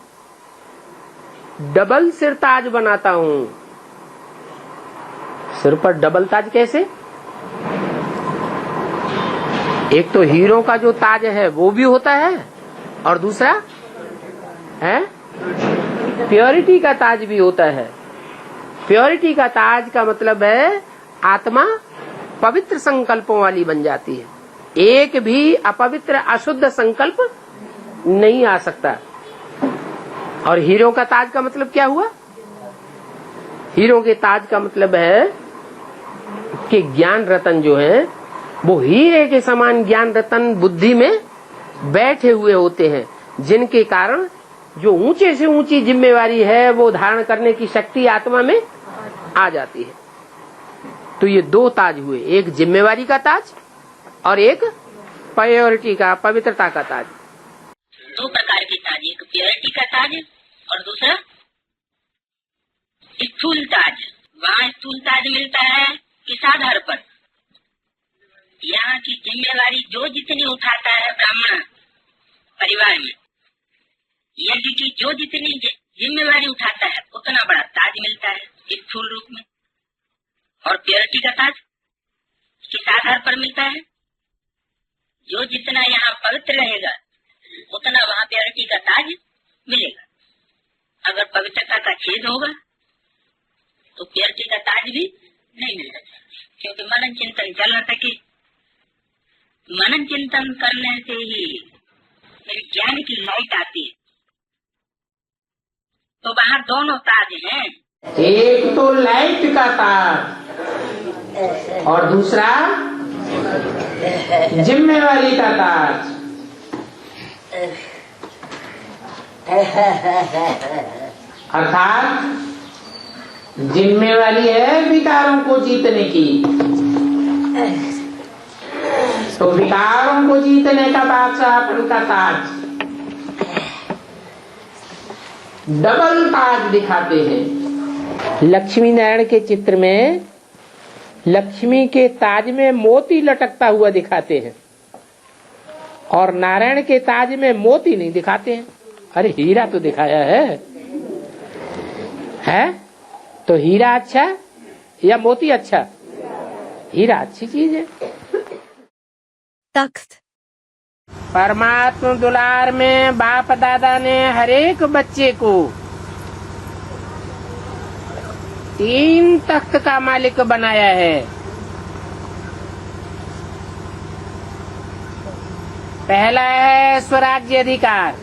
S2: डबल सिर ताज बनाता हूँ। सिर पर डबल ताज कैसे? एक तो हीरो का जो ताज है वो भी होता है और दूसरा है प्योरिटी का ताज भी होता है। प्योरिटी का ताज का मतलब है आत्मा पवित्र संकल्पों वाली बन जाती है। एक भी अपवित्र अशुद्ध संकल्प नहीं आ सकता। और हीरो का ताज का मतलब क्या हुआ? हीरो के ताज का मतलब है कि ज्ञान रतन जो है वो हीरे के समान ज्ञान रतन बुद्धि में बैठे हुए होते हैं, जिनके कारण जो ऊंचे से ऊंची जिम्मेवारी है वो धारण करने की शक्ति आत्मा में आ जाती है। तो ये दो ताज हुए, एक जिम्मेवारी का ताज और एक प्योरिटी का, पवित्रता का ताज।
S7: दो प्रकार के ताज, एक प्योरिटी का ताज और दूसरा स्थूल ताज। वहाँ स्थूल ताज मिलता है किस आधार पर? यहाँ की जिम्मेवारी जो जितनी उठाता है ब्राह्मण परिवार में, यज्ञ की जो जितनी जिम्मेवारी उठाता है उतना बड़ा ताज मिलता है स्थूल रूप में। और प्योरिटी का ताज किस आधार पर मिलता है? जो जितना यहाँ पवित्र रहेगा उतना वहाँ प्योरिटी का ताज मिलेगा। अगर पवित्रता का छेद होगा तो प्योरिटी का ताज भी नहीं मिल सकता, क्योंकि मनन चिंतन चल न सके। मनन चिंतन करने से ही मेरी ज्ञान की लाइट आती है। तो बाहर दोनों ताज हैं,
S3: एक तो लाइट का ताज और दूसरा जिम्मेवारी का ताज। अर्थात जिम्मेवारी है विकारों को जीतने की, तो विकारों को जीतने का बादशाहपन का ताज, डबल ताज दिखाते हैं। लक्ष्मी नारायण के चित्र में लक्ष्मी के ताज में मोती लटकता हुआ दिखाते हैं और नारायण के ताज में मोती नहीं दिखाते हैं। अरे हीरा तो दिखाया है? तो हीरा अच्छा या मोती अच्छा? हीरा अच्छी चीज है।
S1: तख्त।
S3: परमात्मा दुलार में बाप दादा ने हरेक बच्चे को 3 तख्त का मालिक बनाया है। पहला है स्वराज्य अधिकार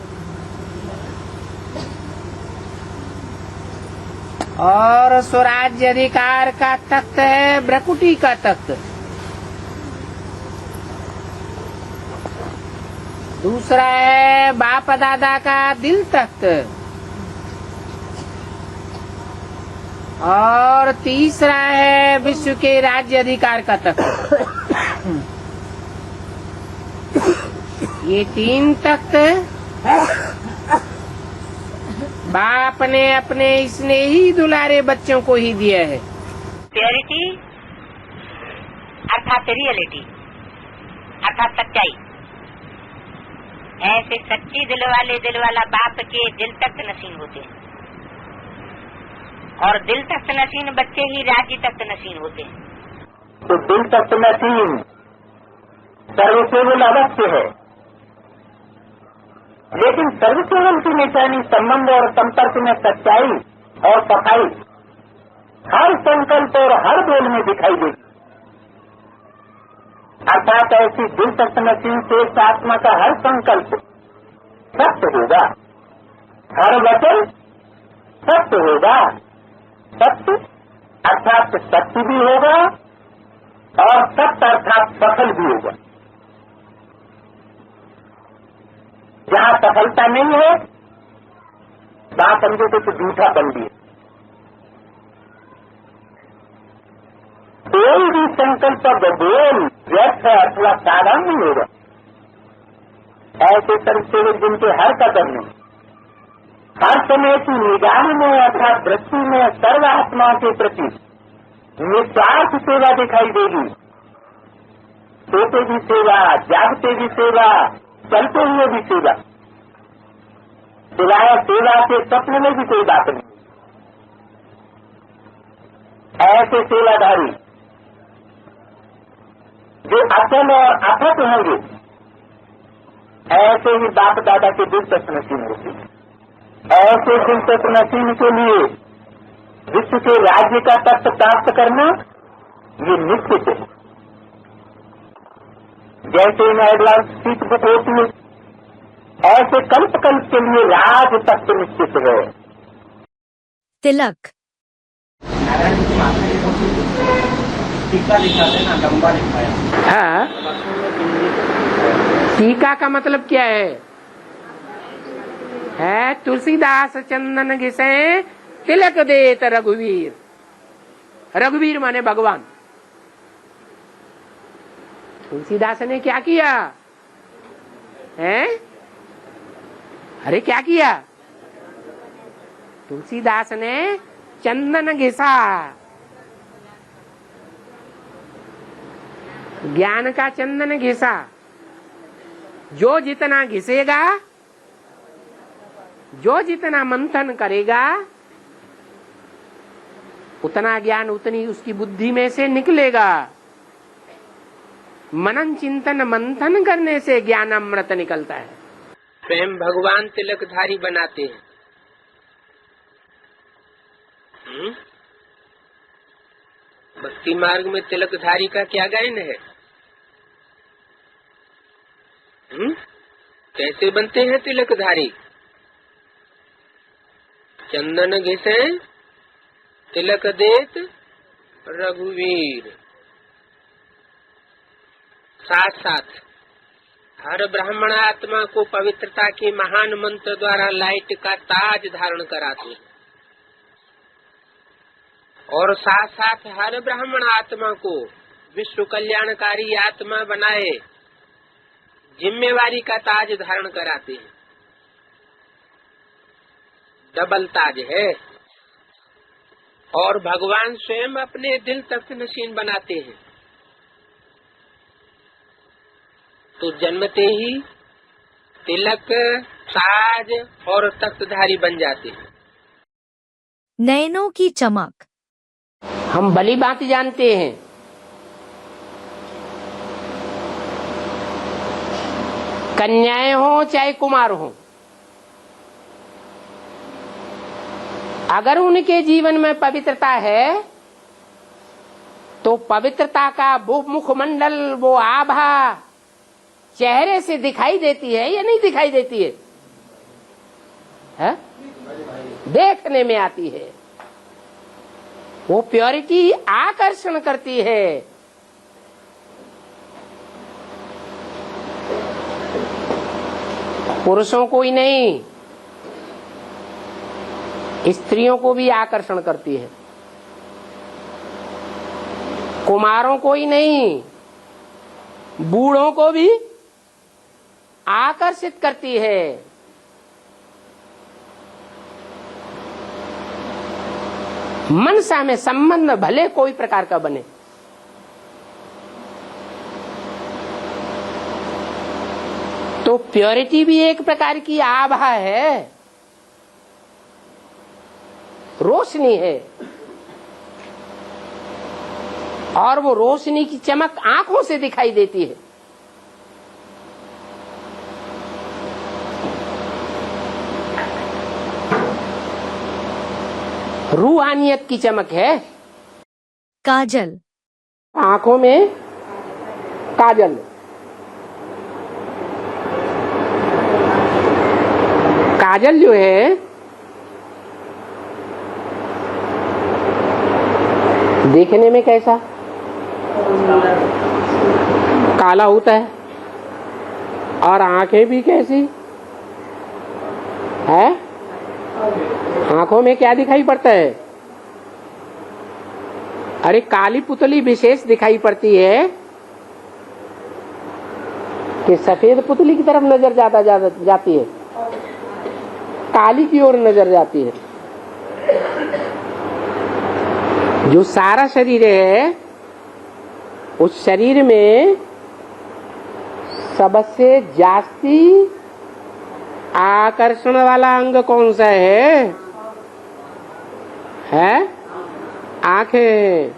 S3: और स्वराज्य अधिकार का तख्त है भ्रकुटी का तख्त। दूसरा है बाप दादा का दिल तख्त और तीसरा है विश्व के राज्य अधिकार का तख्त। ये 3 तख्त बाप ने अपने स्नेही दुलारे बच्चों को ही दिया है।
S7: प्योरिटी अर्थात रियलिटी अर्थात सच्चाई। ऐसे सच्ची दिल वाला बाप के दिल तक नसीन होते हैं और दिल तक नसीन बच्चे ही राज्य तक नसीन होते हैं। तो दिल तक नसीन सर्वकेवल अवश्य है, लेकिन सर्वकेवल की निशानी संबंध और संपर्क में सच्चाई और सफाई हर संकल्प और हर बोल में दिखाई देगी। अर्थात ऐसी दिल तक नसीन से आत्मा का हर संकल्प सत्य होगा, हर वचन सत्य होगा। सत्य अर्थात सत्य भी होगा और सत्य अर्थात सफल भी होगा। जहाँ सफलता नहीं है वहाँ समझो कुछ झूठा बन दिया। कोई भी संकल्प बोल व्यर्थ है अथवा साधारण नहीं होगा। ऐसे सर्वसेवक जिनके हर कदम में हर समय की निगाह में अर्थात दृष्टि में सर्व आत्माओं के प्रति निस्वार्थ सेवा दिखाई देगी। सोते भी सेवा, जागते भी सेवा, चलते हुए भी सेवा, सिवाय सेवा के स्वप्न में भी कोई बात नहीं। ऐसे सेवाधारी जो अचल और अथक होंगे ऐसे ही बाप दादा के दिल तक नसीन होते। ऐसे दिल तक नसीन के लिए विश्व के राज्य का तत्व प्राप्त करना ये निश्चित है। जैसे महिला सीट बुक होती है, ऐसे कल्प कल्प के लिए राज तत्व निश्चित है।
S1: तिलक।
S6: नारायण जी की माता ने टीका दिखाते ना, लंबा दिखाया।
S3: हाँ, टीका का मतलब क्या है तुलसीदास चंदन घिसे तिलक देत रघुवीर। रघुवीर माने भगवान। तुलसीदास ने क्या किया है? अरे क्या किया? तुलसीदास ने चंदन घिसा। ज्ञान का चंदन घिसा। जो जितना घिसेगा, जो जितना मंथन करेगा, उतना ज्ञान उतनी उसकी बुद्धि में से निकलेगा। मनन चिंतन मंथन करने से ज्ञान अमृत निकलता है। स्वयं भगवान तिलकधारी बनाते हैं। भक्ति मार्ग में तिलकधारी का क्या गायन है? कैसे बनते हैं तिलकधारी? चंदन घिसे तिलक देत रघुवीर। साथ साथ हर ब्राह्मण आत्मा को पवित्रता के महान मंत्र द्वारा लाइट का ताज धारण कराते हैं, और साथ साथ हर ब्राह्मण आत्मा को विश्व कल्याणकारी आत्मा बनाए जिम्मेवारी का ताज धारण कराते हैं। डबल ताज है। और भगवान स्वयं अपने दिल तक नशीन बनाते हैं। तो जन्मते ही तिलक, ताज और तख्तधारी बन जाते हैं।
S1: नयनों की चमक।
S3: हम भली बात जानते हैं, कन्याएं हो चाहे कुमार हो, अगर उनके जीवन में पवित्रता है तो पवित्रता का वो मुखमंडल, वो आभा चेहरे से दिखाई देती है या नहीं दिखाई देती है? देखने में आती है। वो प्योरिटी आकर्षण करती है। पुरुषों को ही नहीं, स्त्रियों को भी आकर्षण करती है। कुमारों को ही नहीं, बूढ़ों को भी आकर्षित करती है। मनसा में संबंध भले कोई प्रकार का बने, तो प्योरिटी भी एक प्रकार की आभा है, रोशनी है। और वो रोशनी की चमक आंखों से दिखाई देती है। रूहानियत की चमक है।
S1: काजल।
S3: आंखों में काजल। काजल जो है देखने में कैसा काला होता है, और आंखें भी कैसी है? आंखों में क्या दिखाई पड़ता है? अरे काली पुतली विशेष दिखाई पड़ती है कि सफेद पुतली की तरफ नजर जाती है, काली की ओर नजर जाती है। जो सारा शरीर है, उस शरीर में सबसे जास्ती आकर्षण वाला अंग कौन सा है? आंखें।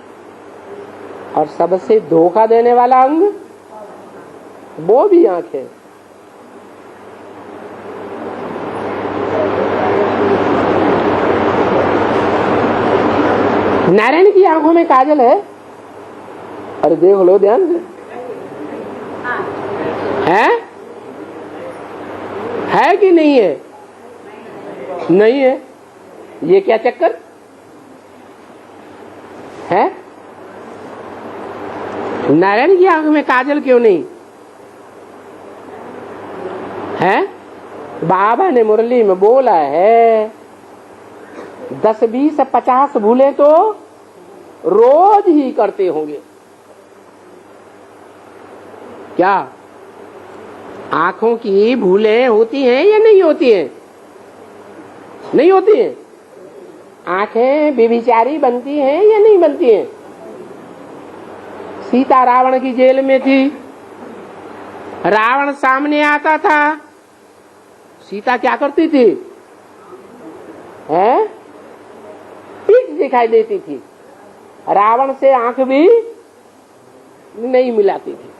S3: और सबसे धोखा देने वाला अंग वो भी आंखें। नारायण की आंखों में काजल है। अरे देख लो ध्यान से।
S2: है कि नहीं है? नहीं है। ये क्या चक्कर है? नारायण की आंख में काजल क्यों नहीं है? बाबा ने मुरली में बोला है 10, 20, 50 भूले तो रोज ही करते होंगे। क्या आंखों की भूलें होती हैं या नहीं होती हैं? नहीं होती हैं। आंखें व्यभिचारी बनती हैं या नहीं बनती हैं? सीता रावण की जेल में थी, रावण सामने आता था, सीता क्या करती थी? हैं? पीठ दिखाई देती थी, रावण से आंख भी नहीं मिलाती थी।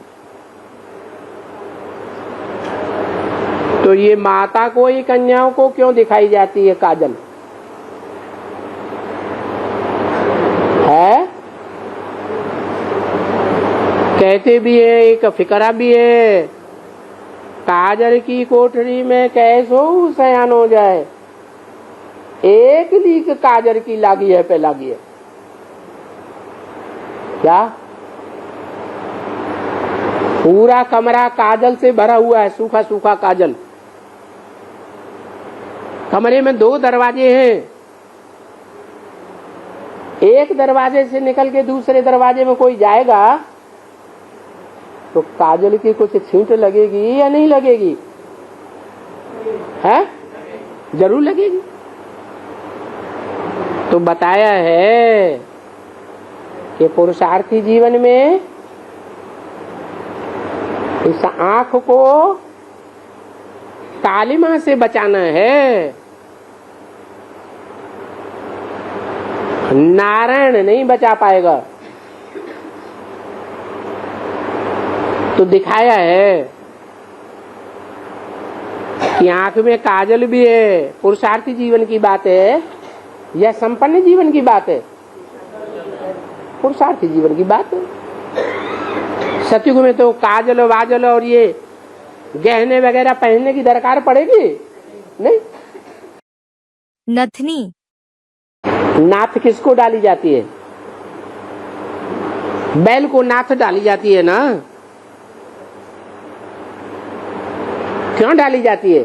S2: तो ये माता को ही कन्याओं को क्यों दिखाई जाती है काजल? है? कहते भी है, एक फिकरा भी है, काजल की कोठरी में कैसो सयान हो जाए, एक लीक काजल की लागी है पे लागी है। क्या? पूरा कमरा काजल से भरा हुआ है, सूखा सूखा काजल। कमरे में 2 दरवाजे हैं, एक दरवाजे से निकल के दूसरे दरवाजे में कोई जाएगा तो काजल की कुछ छींट लगेगी या नहीं लगेगी? है? जरूर लगेगी। तो बताया है कि पुरुषार्थी जीवन में इस आंख को कालिमा से बचाना है। नारायण नहीं बचा पाएगा। तो दिखाया है कि आंख में काजल भी है। पुरुषार्थी जीवन की बात है या संपन्न जीवन की बात है? पुरुषार्थी जीवन की बात है। सतयुग में तो काजल वाजल और ये गहने वगैरह पहनने की दरकार पड़ेगी नहीं।
S1: नथनी
S2: नाथ किसको डाली जाती है? बैल को नाथ डाली जाती है ना। क्यों डाली जाती है?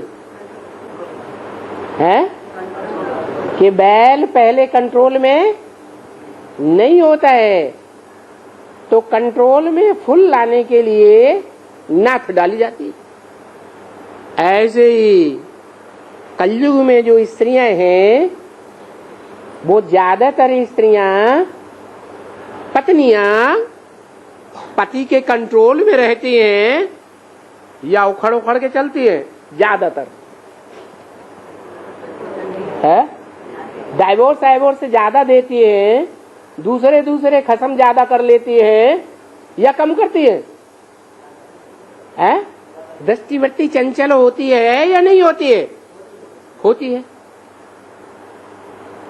S2: हैं? कि बैल पहले कंट्रोल में नहीं होता है, तो कंट्रोल में फुल लाने के लिए नाथ डाली जाती है। ऐसे ही कलयुग में जो स्त्रियां हैं वो ज्यादातर स्त्रियां पत्नियां पति के कंट्रोल में रहती हैं या उखड़ उखड़ के चलती है? ज्यादातर है डाइवोर्स ज्यादा देती है, दूसरे खसम ज्यादा कर लेती है या कम करती है? दृष्टि वृत्ति चंचल होती है या नहीं होती है? होती है।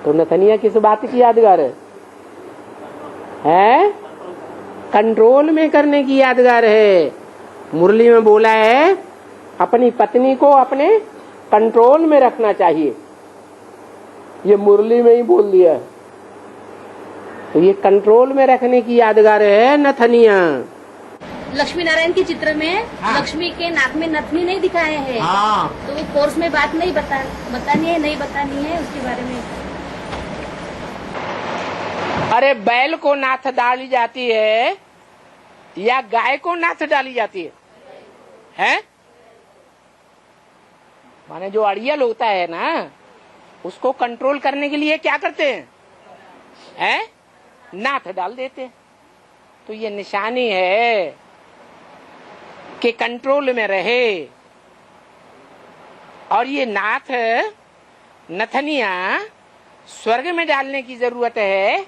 S2: तो नथनिया किस बात की यादगार है? कंट्रोल में करने की यादगार है। मुरली में बोला है अपनी पत्नी को अपने कंट्रोल में रखना चाहिए। ये मुरली में ही बोल दिया। तो ये कंट्रोल में रखने की यादगार है नथनिया।
S5: लक्ष्मी नारायण के चित्र में लक्ष्मी के नाक में नथनी नहीं दिखाए हैं। तो कोर्स में बात नहीं बतानी है, नहीं बतानी है उसके बारे में।
S2: अरे बैल को नाथ डाली जाती है या गाय को नाथ डाली जाती है? हैं? माने जो अड़ियल होता है ना, उसको कंट्रोल करने के लिए क्या करते हैं? हैं? नाथ डाल देते हैं। तो ये निशानी है कि कंट्रोल में रहे। और ये नाथ नथनिया स्वर्ग में डालने की जरूरत है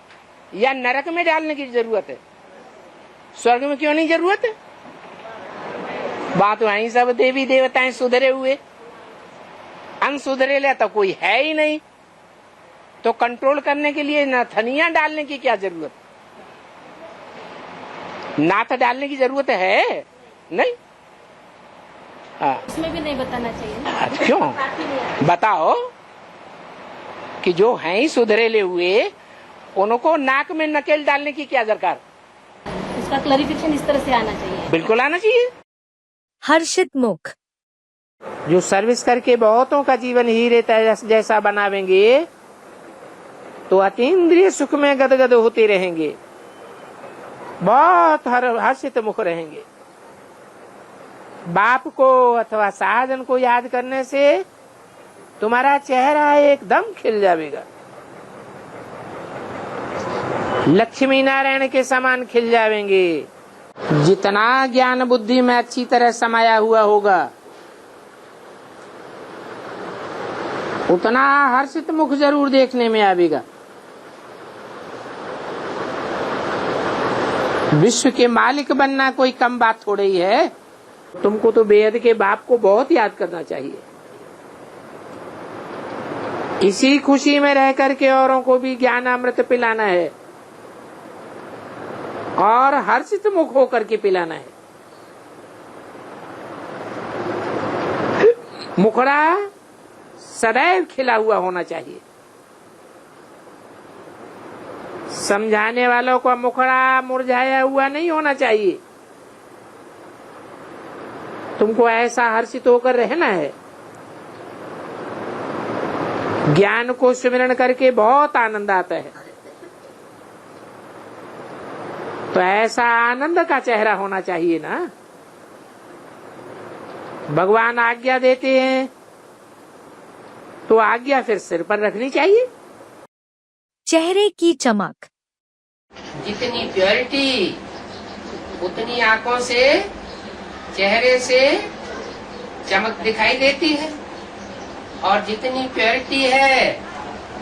S2: या नरक में डालने की जरूरत है? स्वर्ग में क्यों नहीं जरूरत है? बात वहीं सब देवी देवताएं सुधरे हुए, अनसुधरे तो कोई है ही नहीं। तो कंट्रोल करने के लिए नथनिया डालने की क्या जरूरत? नाथ डालने की जरूरत है नहीं।
S3: हाँ।
S5: उसमें भी नहीं बताना चाहिए ना।
S3: अच्छा, क्यों?
S5: बात ही नहीं आती।
S3: बताओ कि जो हैं ही सुधरेले हुए उनको नाक में नकेल डालने की क्या दरकार?
S5: उसका क्लैरिफिकेशन इस तरह से आना चाहिए।
S3: बिल्कुल आना चाहिए।
S1: हर्षित मुख।
S3: जो सर्विस करके बहुतों का जीवन हीरे जैसा बनावेंगे तो अतीन्द्रिय सुख में गदगद होते रहेंगे, बहुत हर्षित मुख रहेंगे। बाप को अथवा साजन को याद करने से तुम्हारा चेहरा एकदम खिल जाएगा, लक्ष्मी नारायण के समान खिल जाएंगे। जितना ज्ञान बुद्धि में अच्छी तरह समाया हुआ होगा उतना हर्षित मुख जरूर देखने में आवेगा। विश्व के मालिक बनना कोई कम बात थोड़ी ही है। तुमको तो बेहद के बाप को बहुत याद करना चाहिए। इसी खुशी में रह करके औरों को भी ज्ञान अमृत पिलाना है और हर्षित मुख होकर के पिलाना है। मुखड़ा सदैव खिला हुआ होना चाहिए। समझाने वालों का मुखड़ा मुरझाया हुआ नहीं होना चाहिए। तुमको ऐसा हर्षित होकर रहना है। ज्ञान को सुमिरन करके बहुत आनंद आता है, तो ऐसा आनंद का चेहरा होना चाहिए ना। भगवान आज्ञा देते हैं तो आज्ञा फिर सिर पर रखनी चाहिए।
S1: चेहरे की चमक।
S2: जितनी प्योरिटी उतनी आंखों से, चेहरे से चमक दिखाई देती है, और जितनी प्योरिटी है,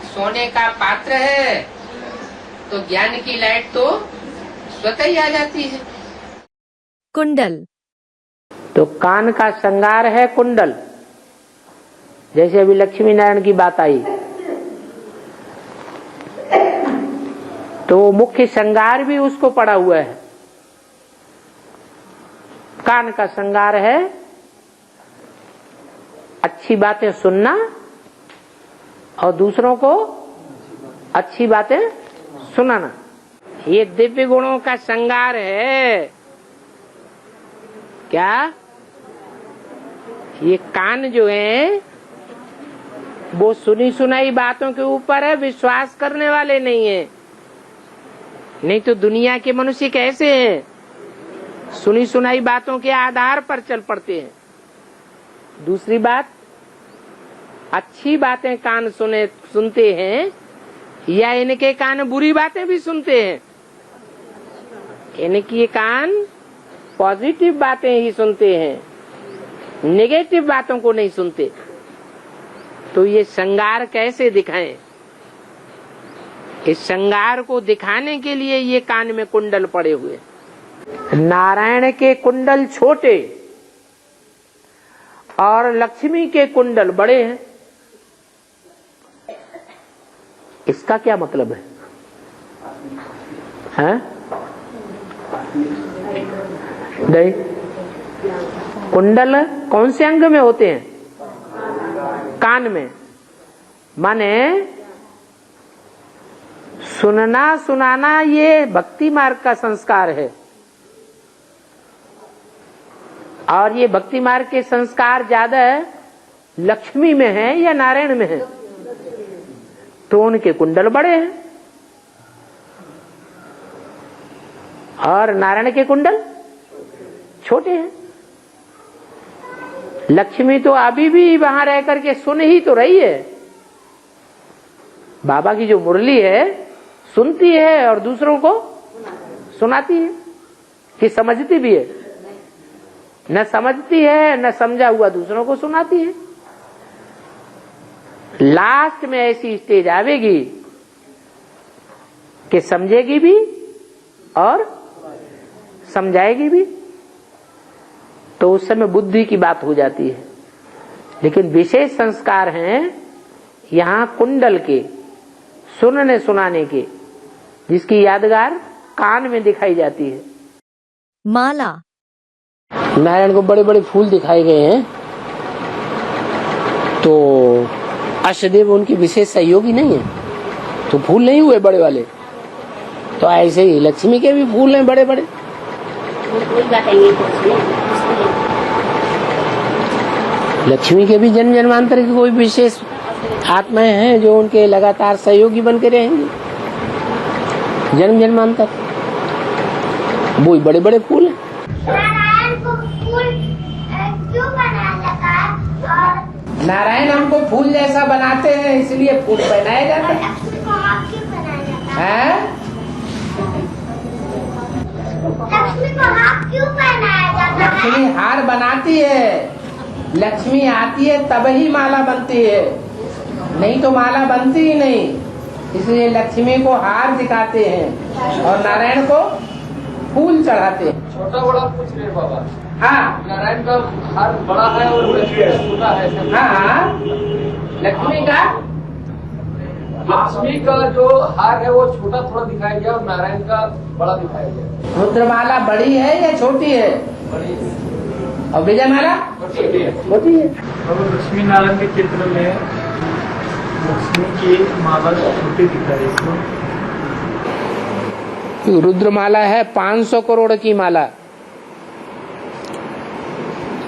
S2: सोने का पात्र है, तो ज्ञान की लाइट तो स्वतः ही आ जाती है।
S1: कुंडल।
S3: तो कान का श्रृंगार है कुंडल। जैसे अभी लक्ष्मी नारायण की बात आई तो मुख्य श्रृंगार भी उसको पड़ा हुआ है। कान का श्रृंगार है अच्छी बातें सुनना और दूसरों को अच्छी बातें सुनाना। ये दिव्य गुणों का श्रृंगार है। क्या ये कान जो है वो सुनी सुनाई बातों के ऊपर है, विश्वास करने वाले नहीं है। नहीं तो दुनिया के मनुष्य कैसे हैं? सुनी सुनाई बातों के आधार पर चल पड़ते हैं। दूसरी बात, अच्छी बातें कान सुनते हैं या इनके कान बुरी बातें भी सुनते हैं? इनकी कान पॉजिटिव बातें ही सुनते हैं, नेगेटिव बातों को नहीं सुनते। तो ये श्रृंगार कैसे दिखाएं? इस श्रृंगार को दिखाने के लिए ये कान में कुंडल पड़े हुए। नारायण के कुंडल छोटे और लक्ष्मी के कुंडल बड़े हैं। इसका क्या मतलब है? हैं? नहीं, कुंडल कौन से अंग में होते हैं? कान में। माने सुनना सुनाना ये भक्ति मार्ग का संस्कार है, और ये भक्ति मार्ग के संस्कार ज्यादा लक्ष्मी में है या नारायण में है? तो उनके कुंडल बड़े हैं और नारायण के कुंडल छोटे हैं। लक्ष्मी तो अभी भी वहां रह करके सुन ही तो रही है। बाबा की जो मुरली है सुनती है और दूसरों को सुनाती है कि समझती भी है? न समझती है न समझा हुआ दूसरों को सुनाती है। लास्ट में ऐसी स्टेज आवेगी कि समझेगी भी और समझाएगी भी, तो उस समय बुद्धि की बात हो जाती है। लेकिन विशेष संस्कार हैं यहाँ कुंडल के, सुनने सुनाने के, जिसकी यादगार कान में दिखाई जाती है।
S1: माला।
S2: नारायण को बड़े बड़े फूल दिखाए गए हैं, तो अष्टदेव उनकी विशेष सहयोगी नहीं है, तो फूल नहीं हुए बड़े वाले। तो ऐसे ही लक्ष्मी के भी फूल हैं बड़े बड़े। लक्ष्मी के भी जन्म जन्मांतर की कोई विशेष आत्माएं हैं जो उनके लगातार सहयोगी बन के रहेंगे जन्म जन्मांतर। वो बड़े बड़े फूल हैं। नारायण हमको फूल जैसा बनाते हैं, इसलिए फूल पहनाए जाते हैं।
S12: लक्ष्मी को हाथ क्यों पहनाया जाता है?
S2: लक्ष्मी हार बनाती है, लक्ष्मी आती है तब ही माला बनती है, नहीं तो माला बनती ही नहीं। इसलिए लक्ष्मी को हार दिखाते हैं और नारायण को फूल चढ़ाते हैं।
S6: छोटा बड़ा कुछ नहीं बाबा।
S2: हाँ,
S6: नारायण का हार बड़ा है और लक्ष्मी का छोटा है।
S2: हाँ,
S6: लक्ष्मी का जो हार है वो छोटा थोड़ा दिखाया गया और नारायण का बड़ा दिखाया गया।
S2: रुद्रमाला बड़ी है या छोटी है?
S6: बड़ी है।
S2: और विजयमाला
S6: छोटी है।
S2: छोटी है।
S11: और लक्ष्मी नारायण के चित्र में लक्ष्मी की माला छोटी दिखाई है।
S2: रुद्रमाला है 500 करोड़ की माला।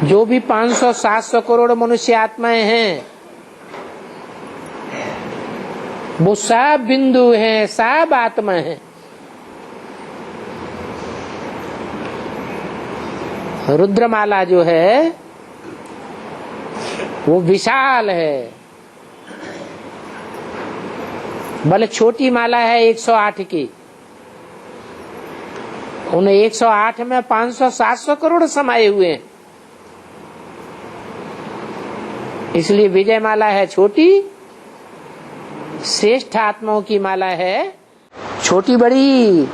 S2: जो भी 500-700 करोड़ मनुष्य आत्माएं हैं वो सब बिंदु हैं, सब आत्मा हैं। रुद्रमाला जो है वो विशाल है, भले छोटी माला है 108 की, उन 108 में 500-700 करोड़ समाये हुए हैं। इसलिए विजय माला है छोटी, श्रेष्ठ आत्माओं की माला है। छोटी बड़ी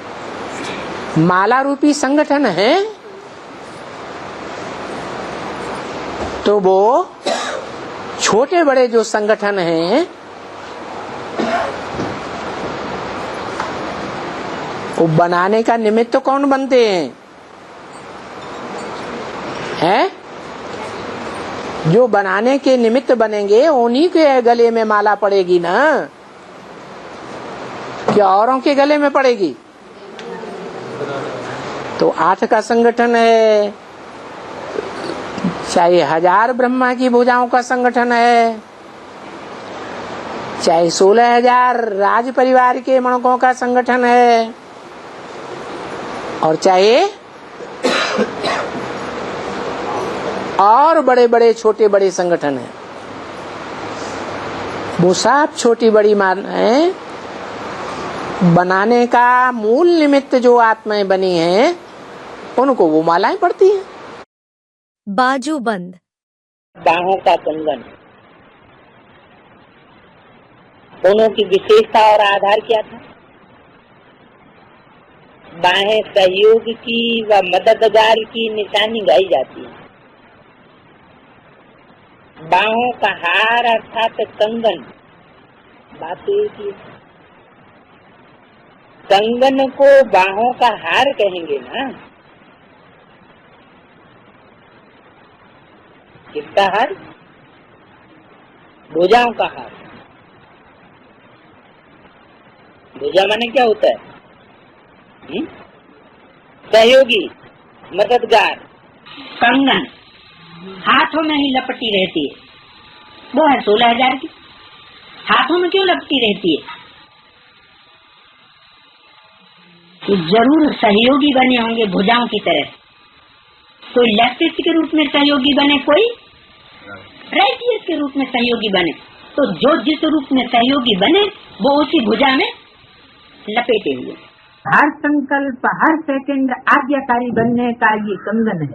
S2: माला रूपी संगठन है तो वो छोटे बड़े जो संगठन हैं वो बनाने का निमित्त कौन बनते हैं? जो बनाने के निमित्त बनेंगे उन्हीं के गले में माला पड़ेगी ना, क्या औरों के गले में पड़ेगी? तो 8 का संगठन है, चाहे 1000 ब्रह्मा की भुजाओं का संगठन है, चाहे 16,000 राज परिवार के मणकों का संगठन है, और चाहे और बड़े बड़े छोटे बड़े संगठन हैं, वो सब छोटी बड़ी मालाएं बनाने का मूल निमित्त जो आत्माएं बनी हैं उनको वो मालाएं पड़ती हैं।
S1: बाजूबंद।
S7: बाहों का कंगन, दोनों की विशेषता और आधार क्या था? बाहें सहयोग की व मददगार की निशानी गाई जाती है। बाहों का हार अर्थात कंगन, बात एक ही। कंगन को बाहों का हार कहेंगे ना। किसका हार? भुजाओं का हार। भुजा माने क्या होता है? सहयोगी, मददगार। कंगन हाथों में ही लपटी रहती है, वो है 16,000 की। हाथों में क्यों लपटी रहती है? तो जरूर सहयोगी बने होंगे भुजाओं की तरह। कोई लेफ्टिस्ट के रूप में सहयोगी बने, कोई राइटिस्ट के रूप में सहयोगी बने। तो जो जिस रूप में सहयोगी बने वो उसी भुजा में लपेटे हुए। हर संकल्प, हर सेकंड आज्ञाकारी बनने का ये कंगन है।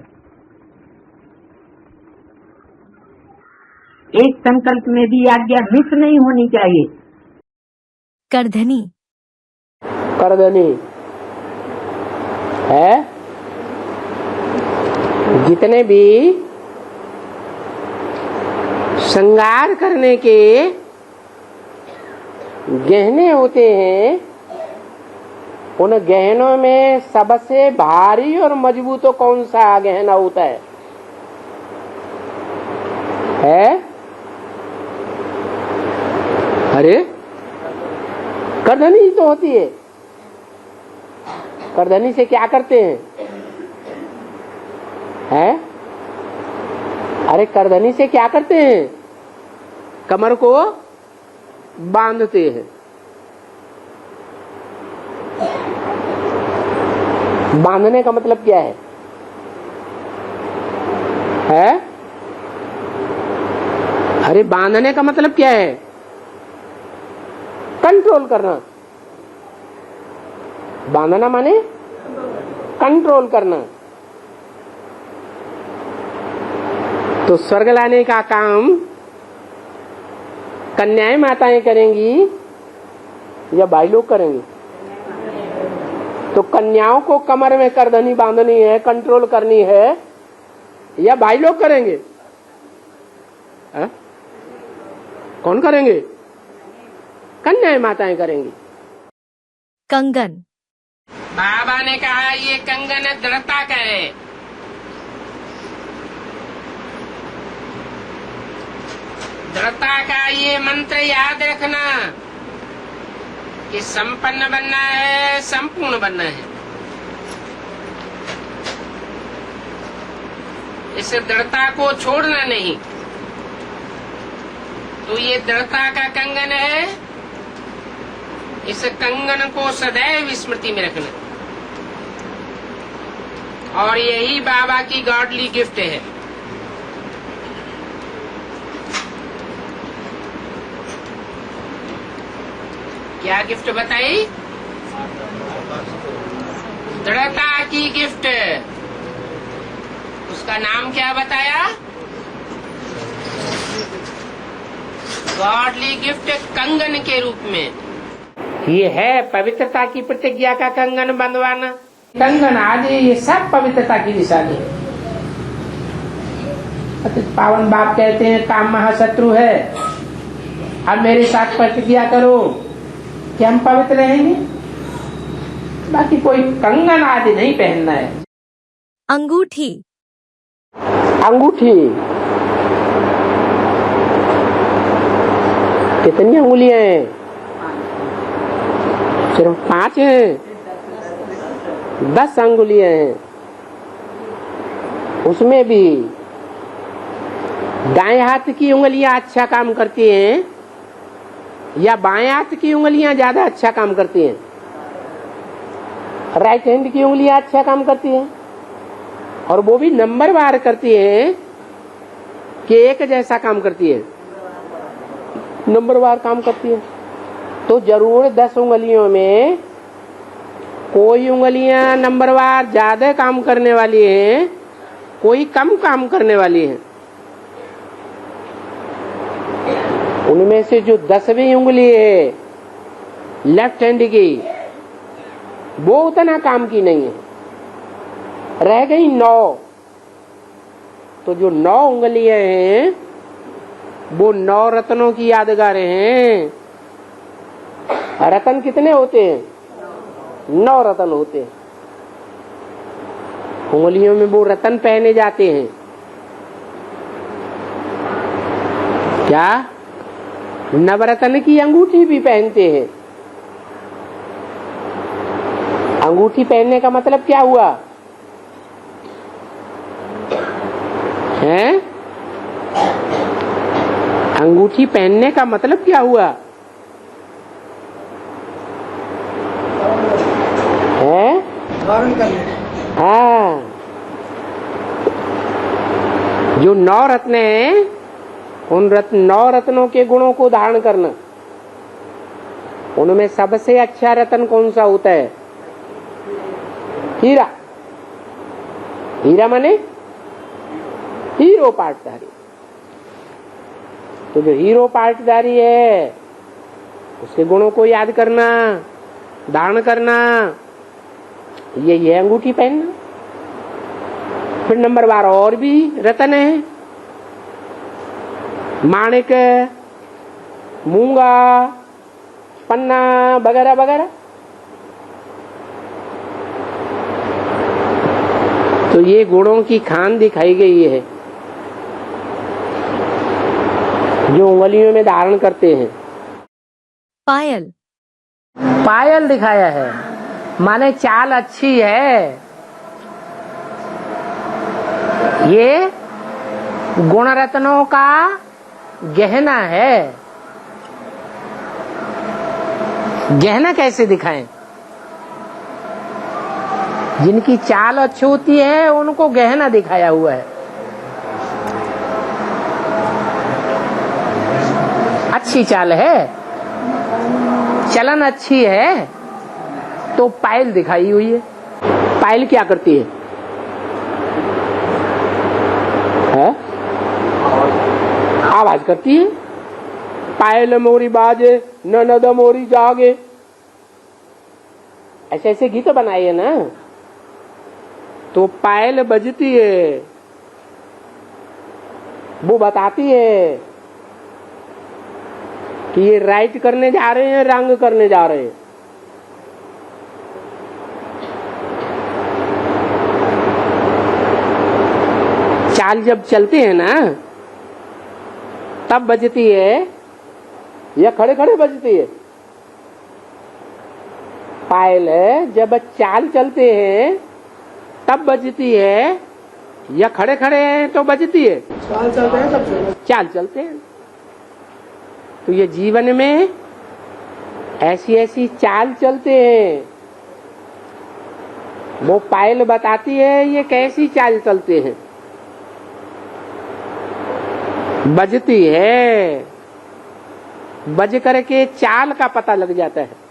S7: एक संकल्प में भी आज्ञा मिस नहीं होनी चाहिए।
S1: करधनी।
S2: करधनी है, जितने भी श्रृंगार करने के गहने होते हैं उन गहनों में सबसे भारी और मजबूत कौन सा गहना होता है? है? अरे करधनी तो होती है। करधनी से क्या करते हैं? हैं? अरे करधनी से क्या करते हैं? कमर को बांधते हैं। बांधने का मतलब क्या है? है? अरे बांधने का मतलब क्या है? कंट्रोल करना। बांधना माने कंट्रोल करना। तो स्वर्ग लाने का काम कन्याएं माताएं करेंगी या भाई लोग करेंगे? तो कन्याओं को कमर में करधनी बांधनी है, कंट्रोल करनी है, या भाई लोग करेंगे? है? कौन करेंगे? कन्याएं माताएं करेंगी।
S1: कंगन।
S2: बाबा ने कहा ये कंगन दृढ़ता का है। दृढ़ता का ये मंत्र याद रखना कि संपन्न बनना है, संपूर्ण बनना है। इस दृढ़ता को छोड़ना नहीं। तो ये दृढ़ता का कंगन है, इस कंगन को सदैव स्मृति में रखना, और यही बाबा की गॉडली गिफ्ट है। क्या गिफ्ट बताई? दृढ़ता की गिफ्ट। उसका नाम क्या बताया? गॉडली गिफ्ट कंगन के रूप में। ये है पवित्रता की प्रतिज्ञा का कंगन बंधवाना। कंगन आदि ये सब पवित्रता की निशानी है। पावन बाप कहते हैं काम महाशत्रु है, अब मेरे साथ प्रतिज्ञा करो कि हम पवित्र रहेंगे। बाकी कोई कंगन आदि नहीं पहनना है।
S1: अंगूठी।
S2: अंगूठी कितनी अंगुलियां हैं? सिर्फ 5 हैं। 10 अंगुलियां हैं। उसमें भी दाएं हाथ की उंगलियां अच्छा काम करती हैं या बाएं हाथ की उंगलियां ज्यादा अच्छा काम करती हैं? राइट हैंड की उंगलियां अच्छा काम करती हैं, और वो भी नंबरवार करती हैं कि एक जैसा काम करती है? नंबरवार काम करती है। तो जरूर 10 उंगलियों में कोई उंगलियां नंबरवार ज्यादा काम करने वाली हैं, कोई कम काम करने वाली हैं। उनमें से जो 10वीं उंगली है लेफ्ट हैंड की, वो उतना काम की नहीं है, रह गई 9। तो जो 9 उंगलियां हैं वो 9 रत्नों की यादगारें हैं। रतन कितने होते हैं? 9 रतन होते हैं। उंगलियों में वो रतन पहने जाते हैं। क्या? नवरत्न की अंगूठी भी पहनते हैं। अंगूठी पहनने का मतलब क्या हुआ? हैं? अंगूठी पहनने का मतलब क्या हुआ? है? हाँ, जो 9 रत्न हैं, उन 9 रत्नों के गुणों को धारण करना। उनमें सबसे अच्छा रत्न कौन सा होता है? हीरा। हीरा माने हीरो पाटधारी। तो जो हीरो पाटधारी है उसके गुणों को याद करना, धारण करना, ये अंगूठी पहनना। फिर नंबरवार और भी रत्न है, माणिक, मूंगा, पन्ना वगैरह वगैरह। तो ये गुणों की खान दिखाई गई है।
S3: जो उंगलियों में धारण करते हैं।
S1: पायल।
S3: पायल दिखाया है, माने चाल अच्छी है। ये गुण रत्नों का गहना है। गहना कैसे दिखाएं? जिनकी चाल अच्छी होती है उनको गहना दिखाया हुआ है। अच्छी चाल है, चलन अच्छी है, तो पायल दिखाई हुई है। पायल क्या करती है? आवाज करती है। पायल मोरी बाजे ननद मोरी जागे, ऐसे ऐसे गीत बनाए है ना। तो पायल बजती है, वो बताती है कि ये राइट करने जा रहे हैं, रंग करने जा रहे हैं। चाल जब चलते हैं ना तब बजती है या खड़े खड़े बजती है? पायल जब चाल चलते हैं तब बजती है या खड़े खड़े हैं तो बजती है? चाल चलते हैं तब चाल चलते हैं। तो ये जीवन में ऐसी ऐसी चाल चलते हैं, वो पायल बताती है ये कैसी चाल चलते हैं। बजती है, बज करके चाल का पता लग जाता है।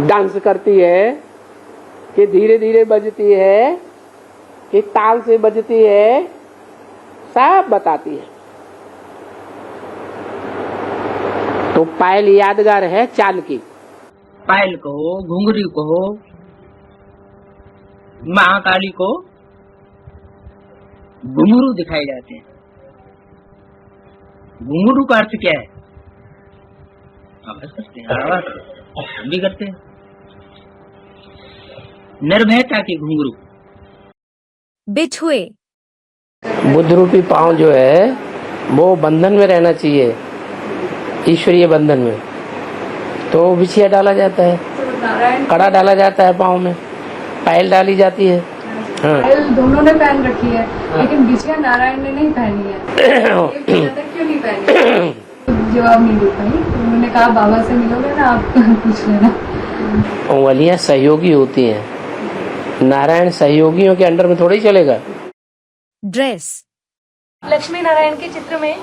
S3: डांस करती है कि धीरे धीरे बजती है कि ताल से बजती है, सब बताती है। तो पायल यादगार है चाल की।
S7: पायल को, घुंघरू को, महाकाली को घुंघरू दिखाए जाते हैं। घुंघरू का अर्थ क्या है? आवाज करते हैं, आवाज हम भी करते हैं। निर्भयता की घुंघरू।
S1: बिछुए।
S3: बुद्ध रूपी पांव जो है वो बंधन में रहना चाहिए, ईश्वरीय बंधन में। तो बिछिया डाला जाता है, कड़ा डाला जाता है पांव में, पायल डाली जाती है। हाँ।
S4: पायल दोनों ने पहन रखी है, लेकिन बिछिया नारायण ने नहीं पहनी है। क्यों नहीं पहनी? जवाब नहीं दे पाई। उन्होंने कहा बाबा से मिलोगे ना आप पूछ लेना।
S3: उंगलियां सहयोगी होती हैं, नारायण सहयोगियों के अंडर में थोड़ी ही चलेगा।
S1: ड्रेस।
S5: लक्ष्मी नारायण के चित्र में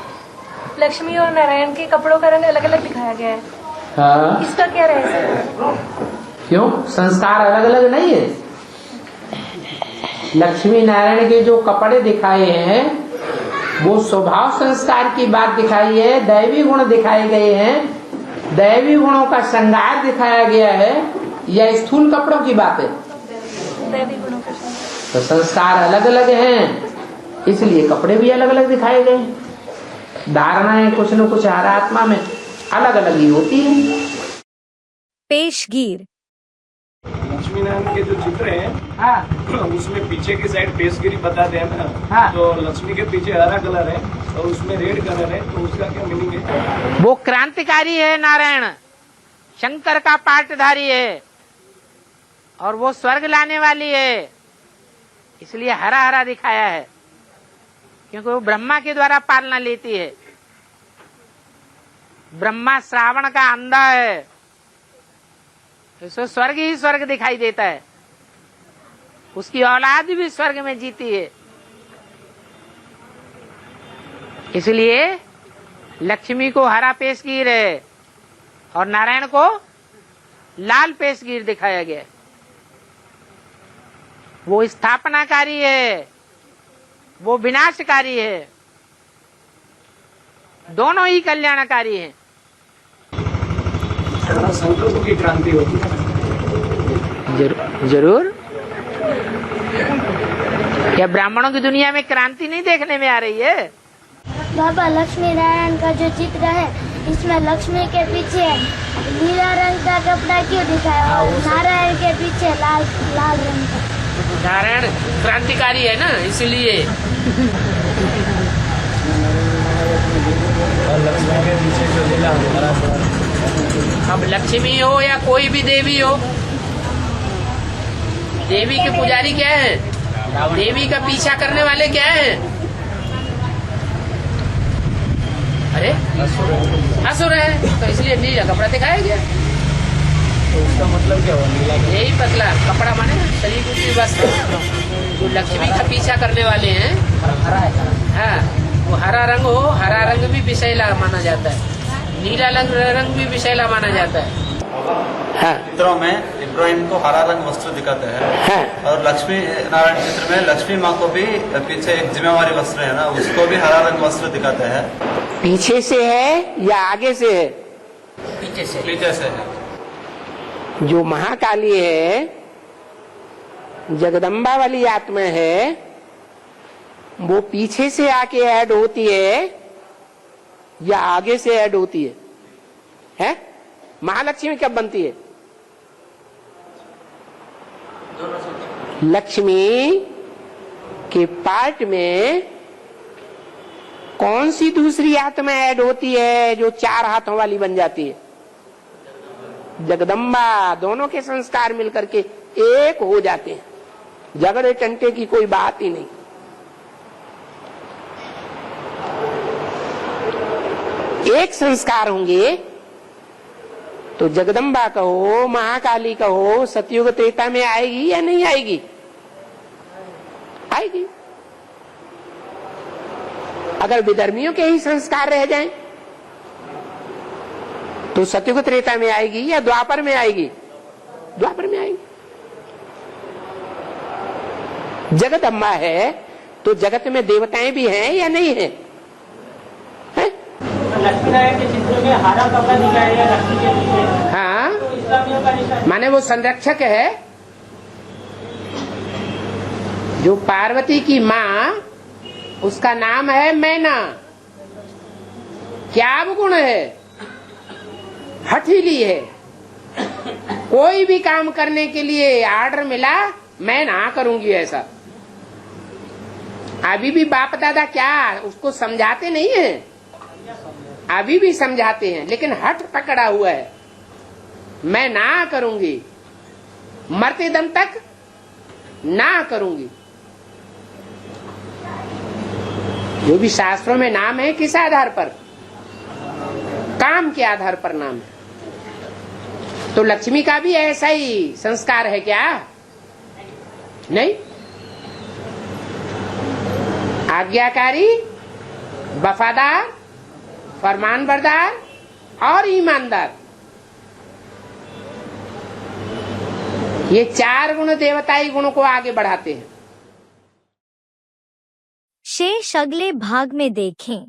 S5: लक्ष्मी और नारायण के कपड़ों का रंग अलग अलग दिखाया गया है।
S3: हाँ।
S5: इसका क्या रहस्य है?
S3: क्यों? संस्कार अलग अलग नहीं है। लक्ष्मी नारायण के जो कपड़े दिखाए हैं वो स्वभाव संस्कार की बात दिखाई है, दैवी गुण दिखाए गए हैं, दैवी गुणों का श्रृंगार दिखाया गया है, या स्थूल कपड़ों की बात है?
S5: दैवी गुणों का।
S3: तो संस्कार अलग अलग हैं, इसलिए कपड़े भी अलग अलग दिखाए गए। धारणाएं कुछ न कुछ हर आत्मा में अलग अलग ही होती है।
S1: पेशगीर।
S11: लक्ष्मी नारायण के जो चित्र हैं, हाँ, उसमें पीछे की साइड पेशगिरी बताते हैं ना। हाँ। तो लक्ष्मी के पीछे हरा कलर है और उसमें रेड कलर है, तो उसका क्या मीनिंग है?
S3: वो क्रांतिकारी है नारायण, शंकर का पाठधारी है और वो स्वर्ग लाने वाली है, इसलिए हरा हरा दिखाया है, क्योंकि वो ब्रह्मा के द्वारा पालना लेती है। ब्रह्मा श्रावण का अंधा है, इसको स्वर्ग ही स्वर्ग दिखाई देता है, उसकी औलाद भी स्वर्ग में जीती है। इसलिए लक्ष्मी को हरा पेशगीर है और नारायण को लाल पेशगीर दिखाया गया। वो स्थापनाकारी है, वो विनाशकारी है, दोनों ही कल्याणकारी हैं।
S11: संकल्प की क्रांति होती है।
S3: जरूर। क्या ब्राह्मणों की दुनिया में क्रांति नहीं देखने में आ रही है?
S12: बाबा लक्ष्मी नारायण का जो चित्र है इसमें लक्ष्मी के पीछे नीला रंग का कपड़ा क्यों दिखाया और नारायण के पीछे लाल लाल रंग का?
S3: नारायण क्रांतिकारी है ना, इसलिए।
S11: और लक्ष्मी के पीछे जो लीला हरा कलर।
S2: अब लक्ष्मी हो या कोई भी देवी हो, देवी के पुजारी क्या है? देवी का पीछा करने वाले क्या हैं? अरे असुर है, तो इसलिए नीला कपड़ा दिखाया गया।
S11: तो उसका मतलब क्या हुआ नीला?
S2: यही पतला कपड़ा माने शरीर की वस्त्र। जो लक्ष्मी का पीछा करने वाले हैं, हाँ, वो हरा रंग हो, हरा रंग भी विषैला माना जाता है, नीला रंग भी विषैला माना जाता है। हाँ।
S13: चित्रों में इब्राहिम को हरा रंग वस्त्र दिखाते हैं।
S2: हाँ।
S13: और लक्ष्मी नारायण चित्र में लक्ष्मी माँ को भी पीछे एक जिम्मेवारी वस्त्र है ना, उसको भी हरा रंग वस्त्र दिखाते हैं।
S2: पीछे से है या आगे से है?
S13: पीछे से। पीछे से है।
S2: जो महाकाली है, जगदम्बा वाली आत्मा है, वो पीछे से आके ऐड होती है या आगे से ऐड होती है? हैं? महालक्ष्मी कब बनती है? लक्ष्मी के पार्ट में कौन सी दूसरी आत्मा ऐड होती है जो 4 हाथों वाली बन जाती है? जगदम्बा। दोनों के संस्कार मिलकर के एक हो जाते हैं, झगड़े टंटे की कोई बात ही नहीं। एक संस्कार होंगे तो जगदम्बा कहो, महाकाली कहो, सतयुग त्रेता में आएगी या नहीं आएगी? आएगी। अगर विधर्मियों के ही संस्कार रह जाएं तो सतयुग त्रेता में आएगी या द्वापर में आएगी? द्वापर में आएगी। जगदम्बा है तो जगत में देवताएं भी हैं या नहीं है?
S7: लक्ष्मी नारायण के चित्र में हरा कपड़ा दिखाया गया लक्ष्मी के पीछे।
S2: हाँ,
S7: तो इस्लामियों का निशान
S2: माने वो संरक्षक है। जो पार्वती की माँ, उसका नाम है मैना। क्या अवगुण है? हठीली है। कोई भी काम करने के लिए आर्डर मिला, मैं ना करूंगी ऐसा। अभी भी बाप दादा क्या उसको समझाते नहीं है? अभी भी समझाते हैं, लेकिन हठ पकड़ा हुआ है, मैं ना करूंगी, मरते दम तक ना करूंगी। जो भी शास्त्रों में नाम है, किस आधार पर? काम के आधार पर नाम है। तो लक्ष्मी का भी ऐसा ही संस्कार है क्या? नहीं। आज्ञाकारी, वफादार, फरमानबरदार और ईमानदार, ये 4 गुण देवताई गुणों को आगे बढ़ाते हैं।
S1: शेष अगले भाग में देखें।